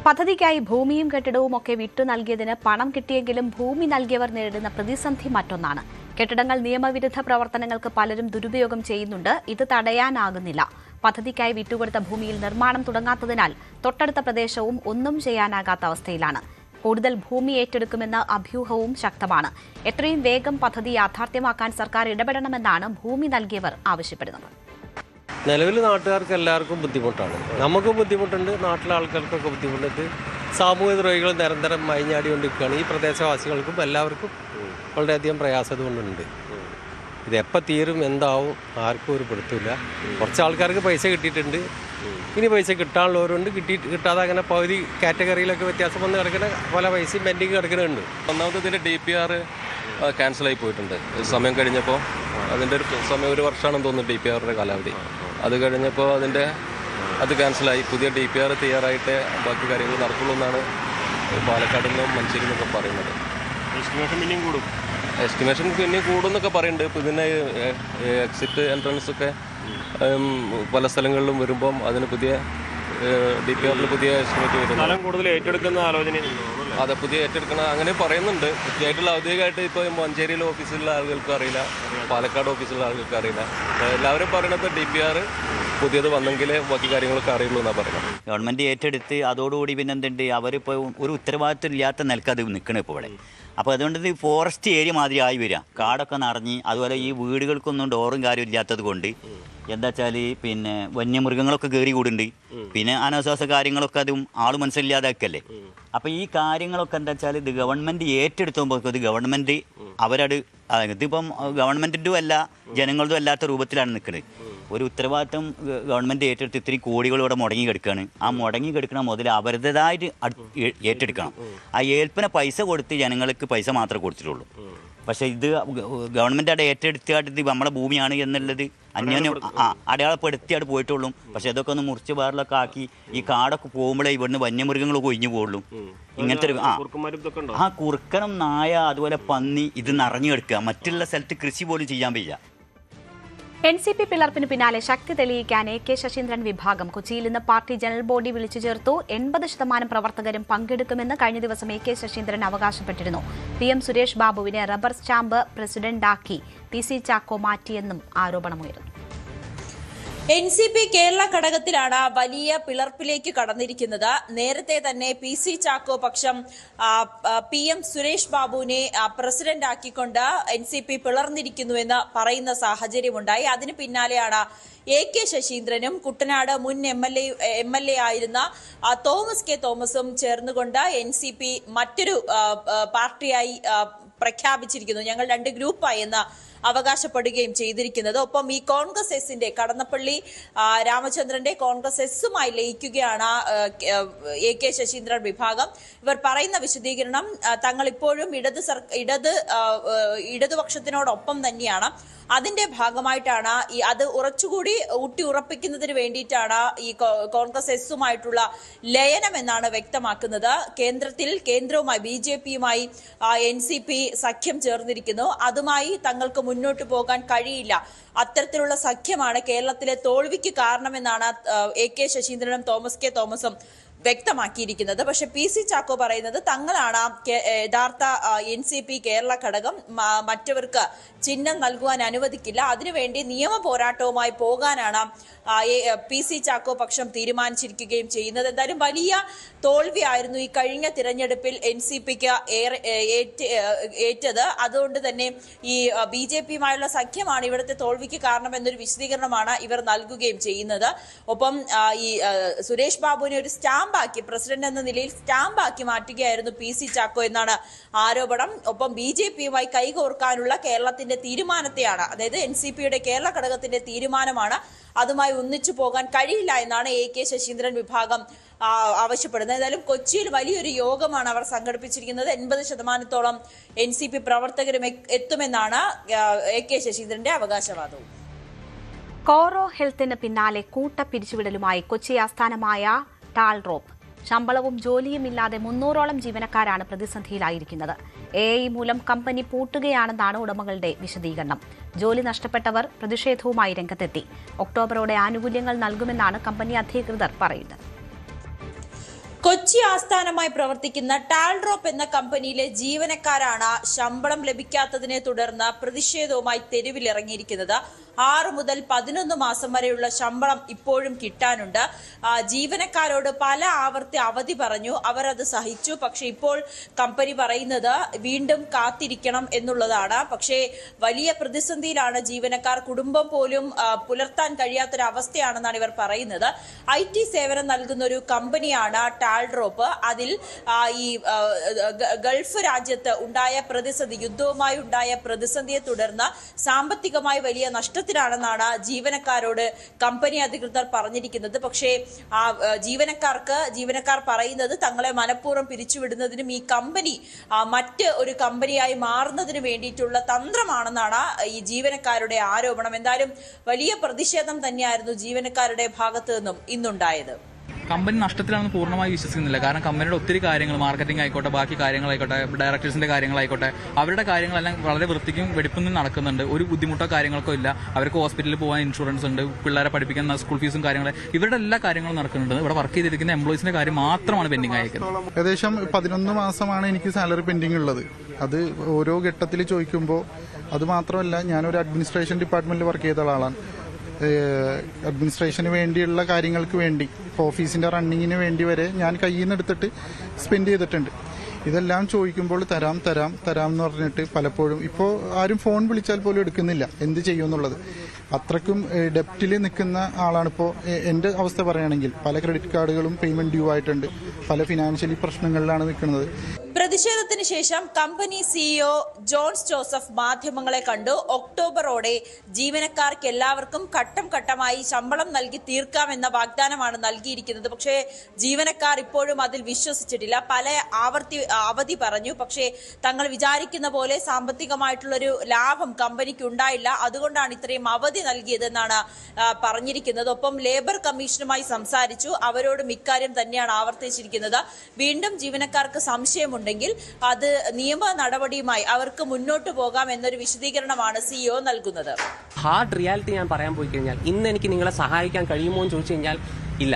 പദ്ധതിക്കായി ഭൂമിയും കെട്ടിടവും ഒക്കെ വിട്ടു നൽകിയതിന് പണം കിട്ടിയെങ്കിലും ഭൂമി നൽകിയവർ നേരിടുന്ന പ്രതിസന്ധി മറ്റൊന്നാണ്. കെട്ടിടങ്ങൾ നിയമവിരുദ്ധ പ്രവർത്തനങ്ങൾക്ക് പലരും ദുരുപയോഗം ചെയ്യുന്നുണ്ട്. ഇത് തടയാനാകുന്നില്ല. പദ്ധതിക്കായി വിട്ടുകൊടുത്ത ഭൂമിയിൽ നിർമ്മാണം തുടങ്ങാത്തതിനാൽ തൊട്ടടുത്ത പ്രദേശവും ഒന്നും ചെയ്യാനാകാത്ത അവസ്ഥയിലാണ്. കൂടുതൽ ഭൂമി ഏറ്റെടുക്കുമെന്ന അഭ്യൂഹവും ശക്തമാണ്. എത്രയും വേഗം പദ്ധതി യാഥാർത്ഥ്യമാക്കാൻ സർക്കാർ ഇടപെടണമെന്നാണ് ഭൂമി നൽകിയവർ ആവശ്യപ്പെടുന്നത്. നിലവിൽ നാട്ടുകാർക്ക് എല്ലാവർക്കും ബുദ്ധിമുട്ടാണ്. നമുക്കും ബുദ്ധിമുട്ടുണ്ട്, നാട്ടിലെ ആൾക്കാർക്കൊക്കെ ബുദ്ധിമുട്ടുണ്ട്. സാമൂഹിക ദ്രോഹികൾ നിരന്തരം മൈഞ്ഞാടിക്കൊണ്ടിരിക്കുകയാണ്. ഈ പ്രദേശവാസികൾക്കും എല്ലാവർക്കും വളരെയധികം പ്രയാസം കൊണ്ടുണ്ട്. ഇതെപ്പോൾ തീരും എന്താവും ആർക്കും ഒരു പിടുത്തില്ല. കുറച്ച് ആൾക്കാർക്ക് പൈസ കിട്ടിയിട്ടുണ്ട്, ഇനി പൈസ കിട്ടാനുള്ളവരുണ്ട്, കിട്ടാതെ അങ്ങനെ പകുതി കാറ്റഗറിയിലൊക്കെ വ്യത്യാസം വന്ന് കിടക്കുന്ന പല പൈസയും പെൻഡിങ് കിടക്കുന്നുണ്ട്. ഒന്നാമത് ഇതിൻ്റെ DPR ക്യാൻസലായി പോയിട്ടുണ്ട്. സമയം കഴിഞ്ഞപ്പോൾ അതിൻ്റെ ഒരു സമയം 1 വർഷമാണെന്ന് തോന്നുന്നു DPRയുടെ കാലാവധി. അത് കഴിഞ്ഞപ്പോൾ അത് ക്യാൻസലായി. പുതിയ DPR തയ്യാറായിട്ട് ബാക്കി കാര്യങ്ങൾ നടക്കുള്ളൂ എന്നാണ് പാലക്കാട് നിന്നും മഞ്ചേരി എന്നൊക്കെ പറയുന്നത്. എസ്റ്റിമേഷൻ പിന്നെയും കൂടും. എസ്റ്റിമേഷൻ പിന്നെയും കൂടും എന്നൊക്കെ പറയുന്നുണ്ട്. ഇപ്പോൾ ഇതിന് എക്സിറ്റ് എൻട്രൻസ് ഒക്കെ പല സ്ഥലങ്ങളിലും വരുമ്പം അതിന് പുതിയ DPRൽ പുതിയ എസ്റ്റിമേറ്റ് വരുന്നു. കൂടുതൽ ഏറ്റെടുക്കുന്ന ആലോചന. അതെ, പുതിയ ഏറ്റെടുക്കുന്ന അങ്ങനെ പറയുന്നുണ്ട്. കൃത്യമായിട്ടുള്ള ഔദ്യോഗികമായിട്ട് ഇപ്പോൾ മഞ്ചേരിയിലെ ഓഫീസിലുള്ള ആളുകൾക്ക് അറിയില്ല, പാലക്കാട് ഓഫീസിലുള്ള ആളുകൾക്ക് അറിയില്ല. എല്ലാവരും പറയുന്നത് DPR പുതിയത് വന്നെങ്കിലേ ബാക്കി കാര്യങ്ങളൊക്കെ അറിയുള്ളൂ എന്നാണ് പറയുന്നത്. ഗവൺമെൻറ് ഏറ്റെടുത്ത് അതോടുകൂടി പിന്നെ എന്തുണ്ട്, അവരിപ്പോൾ ഒരു ഉത്തരവാദിത്വം ഇല്ലാത്ത നിലക്ക് അത് നിൽക്കണം ഇപ്പോൾ ഇവിടെ. അപ്പോൾ അതുകൊണ്ട് ഇത് ഫോറസ്റ്റ് ഏരിയ മാതിരി ആയി വരിക, കാടൊക്കെ നിറഞ്ഞ്. അതുപോലെ ഈ വീടുകൾക്കൊന്നും ഡോറും കാര്യം ഇല്ലാത്തത് കൊണ്ട് എന്താ വെച്ചാൽ പിന്നെ വന്യമൃഗങ്ങളൊക്കെ കയറി കൂടുണ്ട്. പിന്നെ അനാശ്വാസ കാര്യങ്ങളൊക്കെ അതും ആൾ മനസ്സിലാതാക്കല്ലേ. അപ്പോൾ ഈ കാര്യങ്ങളൊക്കെ എന്താ വെച്ചാൽ ഇത് ഗവൺമെൻറ് ഏറ്റെടുത്തുമ്പോൾ ഇത് ഗവൺമെൻറ് അവരത് ഇതിപ്പം ഗവൺമെൻറ്റിൻ്റെയും അല്ല ജനങ്ങളുടെയും അല്ലാത്ത രൂപത്തിലാണ് നിൽക്കുന്നത്. ഒരു ഉത്തരവാദിത്വം ഗവൺമെൻറ് ഏറ്റെടുത്ത് ഇത്തിരി കോടികൾ ഇവിടെ മുടങ്ങി കിടക്കുകയാണ്. ആ മുടങ്ങി കിടക്കണ മുതൽ അവരുടേതായിട്ട് ഏറ്റെടുക്കണം. ആ ഏൽപ്പിന് പൈസ കൊടുത്ത് ജനങ്ങൾക്ക് പൈസ മാത്രമേ കൊടുത്തിട്ടുള്ളൂ. പക്ഷേ ഇത് ഗവൺമെൻറ് അവിടെ ഏറ്റെടുത്തിട്ട് ഇത് നമ്മളെ ഭൂമിയാണ് എന്നുള്ളത് അന്യോന്യം അടയാളപ്പെടുത്തി അവിടെ പോയിട്ടുള്ളൂ. പക്ഷെ ഇതൊക്കെ ഒന്ന് മുറിച്ച് വേറിലൊക്കെ ആക്കി ഈ കാടൊക്കെ പോകുമ്പോഴേ ഇവിടുന്ന് വന്യമൃഗങ്ങളൊക്കെ ഒഴിഞ്ഞു പോകുള്ളൂ. ഇങ്ങനത്തെ ഒരു കുറുക്കനും നായ അതുപോലെ പന്നി ഇത് നിറഞ്ഞു കിടക്കുക. മറ്റുള്ള സ്ഥലത്ത് കൃഷി പോലും ചെയ്യാൻ വയ്യ. NCP പിളർപ്പിന് പിന്നാലെ ശക്തി തെളിയിക്കാൻ AK ശശീന്ദ്രൻ വിഭാഗം കൊച്ചിയിൽ ഇന്ന് പാർട്ടി ജനറൽ ബോഡി വിളിച്ചു ചേർത്തു. 80% പ്രവർത്തകരും പങ്കെടുക്കുമെന്ന് കഴിഞ്ഞ ദിവസം AK ശശീന്ദ്രൻ അവകാശപ്പെട്ടിരുന്നു. PM സുരേഷ് ബാബുവിനെ റബ്ബർ സ്റ്റാമ്പ് പ്രസിഡന്റാക്കി PC ചാക്കോ മാറ്റിയെന്നും ആരോപണമുയർന്നു. NCP കേരള ഘടകത്തിലാണ് വലിയ പിളർപ്പിലേക്ക് കടന്നിരിക്കുന്നത്. നേരത്തെ തന്നെ PC ചാക്കോ പക്ഷം PM സുരേഷ് ബാബുവിനെ പ്രസിഡന്റ് ആക്കിക്കൊണ്ട് NCP പിളർന്നിരിക്കുന്നുവെന്ന് പറയുന്ന സാഹചര്യമുണ്ടായി. അതിന് പിന്നാലെയാണ് AK ശശീന്ദ്രനും കുട്ടനാട് മുൻ MLA ആയിരുന്ന തോമസ് K തോമസും ചേർന്നുകൊണ്ട് NCP മറ്റൊരു പാർട്ടിയായി പ്രഖ്യാപിച്ചിരിക്കുന്നു. ഞങ്ങൾ 2 ഗ്രൂപ്പായി എന്ന് അവകാശപ്പെടുകയും ചെയ്തിരിക്കുന്നത്. ഒപ്പം ഈ കോൺഗ്രസ് എസിന്റെ കടന്നപ്പള്ളി രാമചന്ദ്രന്റെ കോൺഗ്രസ് എസുമായി ലയിക്കുകയാണ് AK ശശീന്ദ്രൻ വിഭാഗം. ഇവർ പറയുന്ന വിശദീകരണം തങ്ങൾ ഇപ്പോഴും ഇടതുപക്ഷത്തിനോടൊപ്പം തന്നെയാണ്. അതിന്റെ ഭാഗമായിട്ടാണ് അത് കുറച്ചുകൂടി ഊട്ടി ഉറപ്പിക്കുന്നതിന് വേണ്ടിയിട്ടാണ് ഈ കോൺഗ്രസ് എസുമായിട്ടുള്ള ലയനം എന്നാണ് വ്യക്തമാക്കുന്നത്. കേന്ദ്രവുമായി BJPയുമായി NCP സഖ്യം ചേർന്നിരിക്കുന്നു. അതുമായി തങ്ങൾക്ക് മുന്നോട്ട് പോകാൻ കഴിയില്ല. അത്തരത്തിലുള്ള സഖ്യമാണ് കേരളത്തിലെ തോൽവിക്ക് കാരണമെന്നാണ് AK ശശീന്ദ്രനും തോമസ് K തോമസും വ്യക്തമാക്കിയിരിക്കുന്നത്. പക്ഷെ PC ചാക്കോ പറയുന്നത് തങ്ങളാണ് യഥാർത്ഥ NCP കേരള ഘടകം, മറ്റവർക്ക് ചിഹ്നം നൽകുവാൻ അനുവദിക്കില്ല, അതിനുവേണ്ടി നിയമ പോരാട്ടവുമായി പോകാനാണ് PC ചാക്കോ പക്ഷം തീരുമാനിച്ചിരിക്കുകയും ചെയ്യുന്നത്. എന്തായാലും വലിയ തോൽവിയായിരുന്നു ഈ കഴിഞ്ഞ തിരഞ്ഞെടുപ്പിൽ NCPക്ക് ഏറ്റത്. അതുകൊണ്ട് തന്നെ ഈ BJPയുമായുള്ള സഖ്യമാണ് ഇവിടുത്തെ തോൽവിക്ക് കാരണം എന്നൊരു വിശദീകരണമാണ് ഇവർ നൽകുകയും ചെയ്യുന്നത്. ഒപ്പം ഈ സുരേഷ് ബാബുവിനെ ഒരു സ്റ്റാമ്പാക്കി, പ്രസിഡന്റ് എന്ന നിലയിൽ സ്റ്റാമ്പാക്കി മാറ്റുകയായിരുന്നു PC ചാക്കോ എന്നാണ് ആരോപണം. ഒപ്പം BJPയുമായി കൈകോർക്കാനുള്ള കേരളത്തിന്റെ തീരുമാനത്തെയാണ്, അതായത് NCPയുടെ കേരള ഘടകത്തിന്റെ തീരുമാനമാണ്, അതുമായി ഒന്നിച്ചു പോകാൻ കഴിയില്ല എന്നാണ് AK ശശീന്ദ്രൻ വിഭാഗം ആവശ്യപ്പെടുന്നത്. ഏതായാലും കൊച്ചിയിൽ വലിയൊരു യോഗമാണ് അവർ സംഘടിപ്പിച്ചിരിക്കുന്നത്. 80%-ഓളം NCP പ്രവർത്തകരും എത്തുമെന്നാണ് AK ശശീന്ദ്രന്റെ അവകാശവാദവും. കോറോ ഹെൽത്തിന് പിന്നാലെ കൂട്ടപ്പിരിച്ചുവിടലുമായി കൊച്ചി ആസ്ഥാനമായ ടാൾറോപ്പ്. ശമ്പളവും ജോലിയുമില്ലാതെ 300ഓളം ജീവനക്കാരാണ് പ്രതിസന്ധിയിലായിരിക്കുന്നത്. AI മൂലം കമ്പനി പൂട്ടുകയാണെന്നാണ് ഉടമകളുടെ വിശദീകരണം. ജോലി നഷ്ടപ്പെട്ടവർ പ്രതിഷേധവുമായി രംഗത്തെത്തി. ഒക്ടോബറോടെ ആനുകൂല്യങ്ങൾ നൽകുമെന്നാണ് കമ്പനി അധികൃതർ പറയുന്നത്. കൊച്ചി ആസ്ഥാനമായി പ്രവർത്തിക്കുന്ന ടാൾഡ്രോപ്പ് എന്ന കമ്പനിയിലെ ജീവനക്കാരാണ് ശമ്പളം ലഭിക്കാത്തതിനെ തുടർന്ന് പ്രതിഷേധവുമായി തെരുവിലിറങ്ങിയിരിക്കുന്നത്. 6 മുതൽ 11 മാസം വരെയുള്ള ശമ്പളം ഇപ്പോഴും കിട്ടാനുണ്ട്. ജീവനക്കാരോട് പല ആവർത്തി അവധി പറഞ്ഞു, അവർ അത് സഹിച്ചു. പക്ഷെ ഇപ്പോൾ കമ്പനി പറയുന്നത് വീണ്ടും കാത്തിരിക്കണം എന്നുള്ളതാണ്. പക്ഷേ വലിയ പ്രതിസന്ധിയിലാണ് ജീവനക്കാർ. കുടുംബം പോലും പുലർത്താൻ കഴിയാത്തൊരവസ്ഥയാണെന്നാണ് ഇവർ പറയുന്നത്. IT സേവനം നൽകുന്ന ഒരു കമ്പനിയാണ് ടാൾഡ്രോപ്പ്. അതിൽ ഈ ഗൾഫ് രാജ്യത്ത് ഉണ്ടായ പ്രതിസന്ധി, യുദ്ധവുമായി ഉണ്ടായ പ്രതിസന്ധിയെ തുടർന്ന് സാമ്പത്തികമായി വലിയ നഷ്ടത്തിലാണെന്നാണ് ജീവനക്കാരോട് കമ്പനി അധികൃതർ പറഞ്ഞിരിക്കുന്നത്. പക്ഷേ ജീവനക്കാർ പറയുന്നത് തങ്ങളെ മനഃപൂർവ്വം പിരിച്ചുവിടുന്നതിനും ഈ കമ്പനി മറ്റ് ഒരു കമ്പനിയായി മാറുന്നതിന് വേണ്ടിയിട്ടുള്ള തന്ത്രമാണെന്നാണ് ഈ ജീവനക്കാരുടെ ആരോപണം. എന്തായാലും വലിയ പ്രതിഷേധം തന്നെയായിരുന്നു ജീവനക്കാരുടെ ഭാഗത്തു നിന്നും ഇന്നുണ്ടായത്. കമ്പനി നഷ്ടത്തിലാണെന്ന് പൂർണ്ണമായി വിശ്വസിക്കുന്നില്ല. കാരണം കമ്പനിയുടെ ഒത്തിരി കാര്യങ്ങൾ, മാർക്കറ്റിംഗ് ആയിക്കോട്ടെ, ബാക്കി കാര്യങ്ങളായിക്കോട്ടെ, ഡയറക്ടേഴ്സിന്റെ കാര്യങ്ങളായിക്കോട്ടെ, അവരുടെ കാര്യങ്ങളെല്ലാം വളരെ വൃത്തിക്കും വെടിപ്പും നടക്കുന്നുണ്ട്. ഒരു ബുദ്ധിമുട്ടോ കാര്യങ്ങൾക്കോ ഇല്ല. അവർക്ക് ഹോസ്പിറ്റലിൽ പോകാൻ ഇൻഷുറൻസ് ഉണ്ട്, പിള്ളേരെ പഠിപ്പിക്കാൻ സ്കൂൾ ഫീസും കാര്യങ്ങളും, ഇവരുടെ എല്ലാ കാര്യങ്ങളും നടക്കുന്നുണ്ട്. ഇവിടെ വർക്ക് ചെയ്തിരിക്കുന്ന എംപ്ലോയീസിന്റെ കാര്യം മാത്രമാണ് പെൻഡിംഗ് ആയിരിക്കുന്നത്. ഏകദേശം 11 മാസമാണ് എനിക്ക് സാലറി പെൻഡിംഗ് ഉള്ളത്. അത് ഓരോ ഘട്ടത്തിൽ ചോദിക്കുമ്പോൾ, അത് മാത്രമല്ല ഞാനൊരു അഡ്മിനിസ്ട്രേഷൻ ഡിപ്പാർട്ട്മെന്റിൽ വർക്ക് ചെയ്ത ആളാണ്. അഡ്മിനിസ്ട്രേഷന് വേണ്ടിയുള്ള കാര്യങ്ങൾക്ക് വേണ്ടി, ഓഫീസിന്റെ റണ്ണിങ്ങിന് വേണ്ടി വരെ ഞാൻ കയ്യിൽ നിന്ന് എടുത്തിട്ട് സ്പെൻഡ് ചെയ്തിട്ടുണ്ട്. ഇതെല്ലാം ചോദിക്കുമ്പോൾ തരാം എന്ന് പറഞ്ഞിട്ട് പലപ്പോഴും ഇപ്പോൾ ആരും ഫോൺ വിളിച്ചാൽ പോലും എടുക്കുന്നില്ല. എന്ത് ചെയ്യുമെന്നുള്ളത് അത്രക്കും ഡെപ്റ്റിൽ നിൽക്കുന്ന ആളാണിപ്പോൾ. എൻ്റെ അവസ്ഥ പറയുകയാണെങ്കിൽ പല ക്രെഡിറ്റ് കാർഡുകളും പേയ്മെന്റ് ഡ്യൂ ആയിട്ടുണ്ട്. പല ഫിനാൻഷ്യലി പ്രശ്നങ്ങളിലാണ് നിൽക്കുന്നത്. പ്രതിഷേധത്തിന് ശേഷം കമ്പനി സിഇഒ ജോൺസ് ജോസഫ് മാധ്യമങ്ങളെ കണ്ടു ഒക്ടോബറോടെ ജീവനക്കാർക്ക് എല്ലാവർക്കും ഘട്ടം ഘട്ടമായി ശമ്പളം നൽകി തീർക്കാമെന്ന വാഗ്ദാനമാണ് നൽകിയിരിക്കുന്നത്. പക്ഷേ ജീവനക്കാർ ഇപ്പോഴും അതിൽ വിശ്വസിച്ചിട്ടില്ല. പല അവധി പറഞ്ഞു. പക്ഷേ തങ്ങൾ വിചാരിക്കുന്ന പോലെ സാമ്പത്തികമായിട്ടുള്ളൊരു ലാഭം കമ്പനിക്ക് ഉണ്ടായില്ല. അതുകൊണ്ടാണ് ഇത്രയും അവധി നൽകിയതെന്നാണ് പറഞ്ഞിരിക്കുന്നത്. ഒപ്പം ലേബർ കമ്മീഷനുമായി സംസാരിച്ചു. അവരോടും ഇക്കാര്യം തന്നെയാണ് ആവർത്തിച്ചിരിക്കുന്നത്. വീണ്ടും ജീവനക്കാർക്ക് സംശയമുണ്ടെങ്കിൽ അത് നിയമ നടപടിയുമായി അവർക്ക് മുന്നോട്ട് പോകാം എന്നൊരു വിശദീകരണമാണ് സിഇഒ നൽകുന്നത്. ഹാർഡ് റിയാലിറ്റി ഞാൻ പറയാൻ പോയി കഴിഞ്ഞാൽ, ഇന്ന് എനിക്ക് നിങ്ങളെ സഹായിക്കാൻ കഴിയുമോ എന്ന് ചോദിച്ചു കഴിഞ്ഞാൽ ഇല്ല.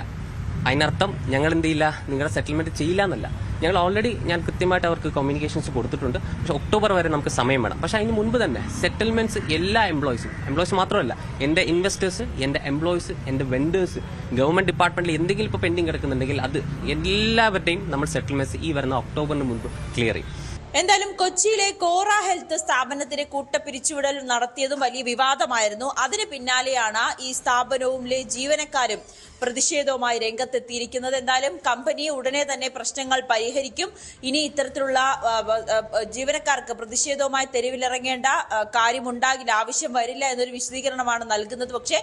അതിനർത്ഥം ഞങ്ങൾ എന്ത് ചെയ്യില്ല, നിങ്ങളുടെ സെറ്റിൽമെന്റ് ചെയ്യില്ല എന്നല്ല. ഞങ്ങൾ ഓൾറെഡി ഞാൻ കൃത്യമായിട്ട് അവർക്ക് കമ്മ്യൂണിക്കേഷൻസ് കൊടുത്തിട്ടുണ്ട്. പക്ഷേ ഒക്ടോബർ വരെ നമുക്ക് സമയം വേണം. പക്ഷേ അതിന് മുൻപ് തന്നെ സെറ്റിൽമെന്റ്സ് എല്ലാ എംപ്ലോയീസ് മാത്രമല്ല, എൻ്റെ ഇൻവെസ്റ്റേഴ്സ്, എൻ്റെ എംപ്ലോയീസ്, എൻ്റെ വെൻഡേഴ്സ്, ഗവൺമെന്റ് ഡിപ്പാർട്ട്മെന്റിൽ എന്തെങ്കിലും ഇപ്പോൾ പെൻഡിങ് കിടക്കുന്നുണ്ടെങ്കിൽ അത് എല്ലാവരുടെയും നമ്മൾ സെറ്റിൽമെന്റ്സ് ഈ വരുന്ന ഒക്ടോബറിന് മുൻപ് ക്ലിയർ ചെയ്യും. എന്തായാലും കൊച്ചിയിലെ കോറ ഹെൽത്ത് സ്ഥാപനത്തിന് കൂട്ടപ്പിരിച്ചുവിടൽ നടത്തിയതും വലിയ വിവാദമായിരുന്നു. അതിന് പിന്നാലെയാണ് ഈ സ്ഥാപനവും ജീവനക്കാരും പ്രതിഷേധവുമായി രംഗത്തെത്തിയിരിക്കുന്നത്. എന്തായാലും കമ്പനി ഉടനെ തന്നെ പ്രശ്നങ്ങൾ പരിഹരിക്കും. ഇനി ഇത്തരത്തിലുള്ള ജീവനക്കാർക്ക് പ്രതിഷേധവുമായി തെരുവിലിറങ്ങേണ്ട കാര്യമുണ്ടാകില്ല, ആവശ്യം വരില്ല എന്നൊരു വിശദീകരണമാണ് നൽകുന്നത്. പക്ഷേ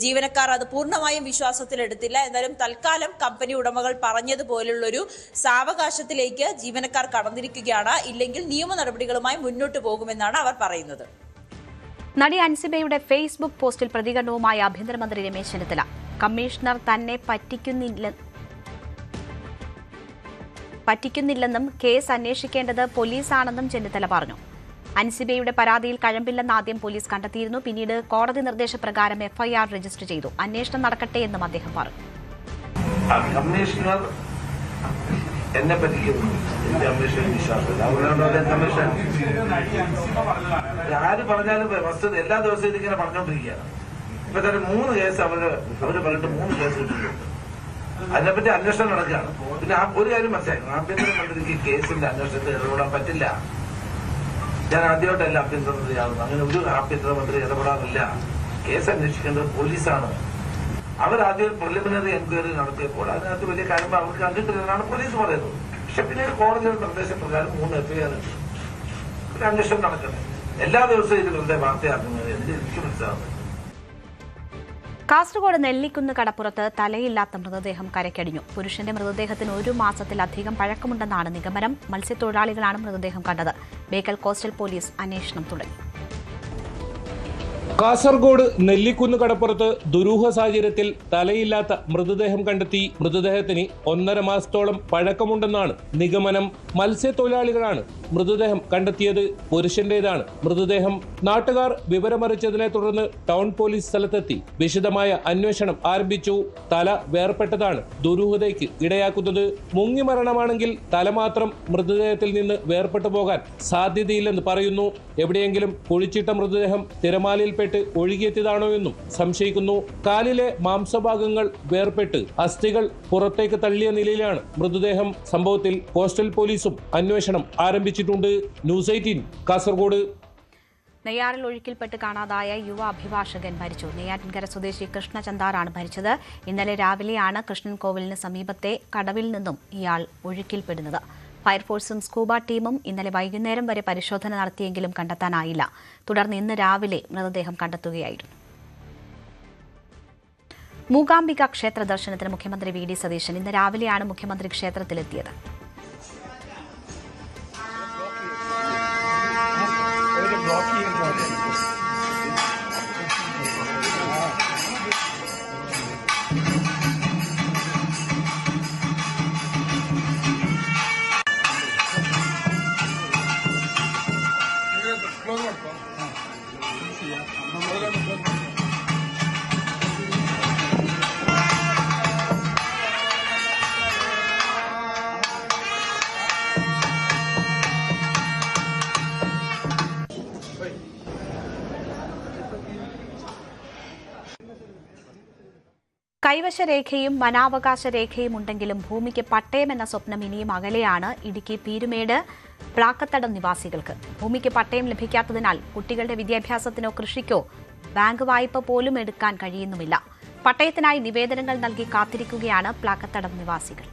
ജീവനക്കാർ അത് പൂർണ്ണമായും വിശ്വാസത്തിലെടുത്തില്ല. എന്തായാലും തൽക്കാലം കമ്പനി ഉടമകൾ പറഞ്ഞതുപോലുള്ളൊരു സാവകാശത്തിലേക്ക് ജീവനക്കാർ കടന്നിരിക്കുകയാണ്. ഇല്ലെങ്കിൽ നിയമ നടപടികളുമായി മുന്നോട്ട് പോകുമെന്നാണ് അവർ പറയുന്നത്. നടി അൻസിബയുടെ ഫേസ്ബുക്ക് പോസ്റ്റിൽ പ്രതികരണവുമായി ആഭ്യന്തരമന്ത്രി രമേശ് ചെന്നിത്തല. കമ്മീഷണർ തന്നെ പറ്റിക്കുന്നില്ലെന്നും കേസ് അന്വേഷിക്കേണ്ടത് പോലീസാണെന്നും ചെന്നിത്തല പറഞ്ഞു. അൻസിബയുടെ പരാതിയിൽ കഴമ്പില്ലെന്ന് ആദ്യം പോലീസ് കണ്ടെത്തിയിരുന്നു. പിന്നീട് കോടതി നിർദ്ദേശപ്രകാരം എഫ്ഐആർ രജിസ്റ്റർ ചെയ്തു. അന്വേഷണം നടക്കട്ടെ എന്നും അദ്ദേഹം പറഞ്ഞു. കമ്മീഷണർ എന്നെ പറ്റിക്കുന്നു, കമ്മീഷൻ വിശ്വാസമില്ല. അതുകൊണ്ടാണ് കമ്മീഷൻ ആര് പറഞ്ഞാലും വസ്തുത എല്ലാ ദിവസവും ഇതിങ്ങനെ പറഞ്ഞുകൊണ്ടിരിക്കുകയാണ്. ഇപ്പൊ തന്നെ 3 കേസ് അവര് പറഞ്ഞിട്ട് 3 കേസ് കിട്ടിയിട്ടുണ്ട്. അതിനെപ്പറ്റി അന്വേഷണം നടക്കുകയാണ്. പിന്നെ ഒരു കാര്യം മനസ്സിലാക്കണം, ആഭ്യന്തരമന്ത്രിക്ക് കേസിന്റെ അന്വേഷണത്തിൽ ഇടപെടാൻ പറ്റില്ല. ഞാൻ ആദ്യമായിട്ടല്ല ആഭ്യന്തരമന്ത്രിയാകുന്നത്. അങ്ങനെ ഒരു ആഭ്യന്തരമന്ത്രി ഇടപെടാറില്ല. കേസ് അന്വേഷിക്കേണ്ടത് പോലീസാണ്. അവരാദ്യം പ്രിലിമിനറി എൻക്വയറി നടത്തിയപ്പോൾ അതിനകത്ത് വലിയ കാര്യം അവർക്ക് കണ്ടിട്ടില്ലെന്നാണ് പോലീസ് പറയുന്നത്. പക്ഷെ പിന്നീട് കോടതിയുടെ നിർദ്ദേശപ്രകാരം 3 എഫ്ഐആർ ഒരു അന്വേഷണം നടക്കട്ടെ. എല്ലാ ദിവസവും ഇത് വെറുതെ വാർത്തയാക്കുന്നത് എനിക്ക് മനസ്സിലാവുന്നത്. കാസർഗോഡ് നെല്ലിക്കുന്ന് കടപ്പുറത്ത് തലയില്ലാത്ത മൃതദേഹം കരയ്ക്കടിഞ്ഞു. പുരുഷന്റെ മൃതദേഹത്തിന് 1 മാസത്തിലധികം പഴക്കമുണ്ടെന്നാണ് നിഗമനം. മത്സ്യത്തൊഴിലാളികളാണ് മൃതദേഹം കണ്ടത്. ബേക്കൽ കോസ്റ്റൽ പോലീസ് അന്വേഷണം തുടങ്ങി. കാസർഗോഡ് നെല്ലിക്കുന്ന് കടപ്പുറത്ത് ദുരൂഹ സാഹചര്യത്തിൽ തലയില്ലാത്ത മൃതദേഹം കണ്ടെത്തി. മൃതദേഹത്തിന് 1.5 മാസത്തോളം പഴക്കമുണ്ടെന്നാണ് നിഗമനം. മത്സ്യത്തൊഴിലാളികളാണ് മൃതദേഹം കണ്ടെത്തിയത്. പുരുഷന്റേതാണ് മൃതദേഹം. നാട്ടുകാർ വിവരമറിച്ചതിനെ തുടർന്ന് ടൗൺ പോലീസ് സ്ഥലത്തെത്തി വിശദമായ അന്വേഷണം ആരംഭിച്ചു. തല വേർപെട്ടതാണ് ദുരൂഹതയ്ക്ക് ഇടയാക്കുന്നത്. മുങ്ങി മരണമാണെങ്കിൽ തല മാത്രം മൃതദേഹത്തിൽ നിന്ന് വേർപെട്ടു പോകാൻ സാധ്യതയില്ലെന്ന് പറയുന്നു. എവിടെയെങ്കിലും കുഴിച്ചിട്ട മൃതദേഹം തിരമാലയിൽ ഒഴുകിയെത്തിയതാണോ എന്നും സംശയിക്കുന്നു. കാലിലെ മാംസഭാഗങ്ങൾ വേർപെട്ട് അസ്ഥികൾ പുറത്തേക്ക് തള്ളിയ നിലയിലാണ് മൃതദേഹം. സംഭവത്തിൽ കോസ്റ്റൽ പോലീസും അന്വേഷണം ആരംഭിച്ചിട്ടുണ്ട്. ന്യൂസ് 18 കാസർഗോഡ്. നെയ്യാറിൽ ഒഴുക്കിൽപ്പെട്ട് കാണാതായ യുവ അഭിഭാഷകൻ മരിച്ചു. നെയ്യാറ്റിൻകര സ്വദേശി കൃഷ്ണചന്ദാറാണ് മരിച്ചത്. ഇന്നലെ രാവിലെയാണ് കൃഷ്ണൻ കോവിലിന് സമീപത്തെ കടവിൽ നിന്നും ഇയാൾ ഒഴുക്കിൽപ്പെടുന്നത്. ഫയർഫോഴ്സും സ്കൂബ ടീമും ഇന്നലെ വൈകുന്നേരം വരെ പരിശോധന നടത്തിയെങ്കിലും കണ്ടെത്താനായില്ല. തുടർന്ന് ഇന്ന് രാവിലെ മൃതദേഹം കണ്ടെത്തുകയായിരുന്നു. മൂകാംബിക ക്ഷേത്ര ദർശനത്തിന് മുഖ്യമന്ത്രി വി.ഡി. സതീശൻ ഇന്ന് രാവിലെയാണ് മുഖ്യമന്ത്രി ക്ഷേത്രത്തിലെത്തിയത്. കൈവശരേഖയും വനാവകാശ രേഖയും ഉണ്ടെങ്കിലും ഭൂമിക്ക് പട്ടയം എന്ന സ്വപ്നം ഇനിയും അകലെയാണ് ഇടുക്കി പീരുമേട് പ്ലാക്കത്തടം നിവാസികൾക്ക്. ഭൂമിക്ക് പട്ടയം ലഭിക്കാത്തതിനാൽ കുട്ടികളുടെ വിദ്യാഭ്യാസത്തിനോ കൃഷിക്കോ ബാങ്ക് വായ്പ പോലും എടുക്കാൻ കഴിയുന്നുമില്ല. പട്ടയത്തിനായി നിവേദനങ്ങൾ നൽകി കാത്തിരിക്കുകയാണ് പ്ലാക്കത്തടം നിവാസികൾ.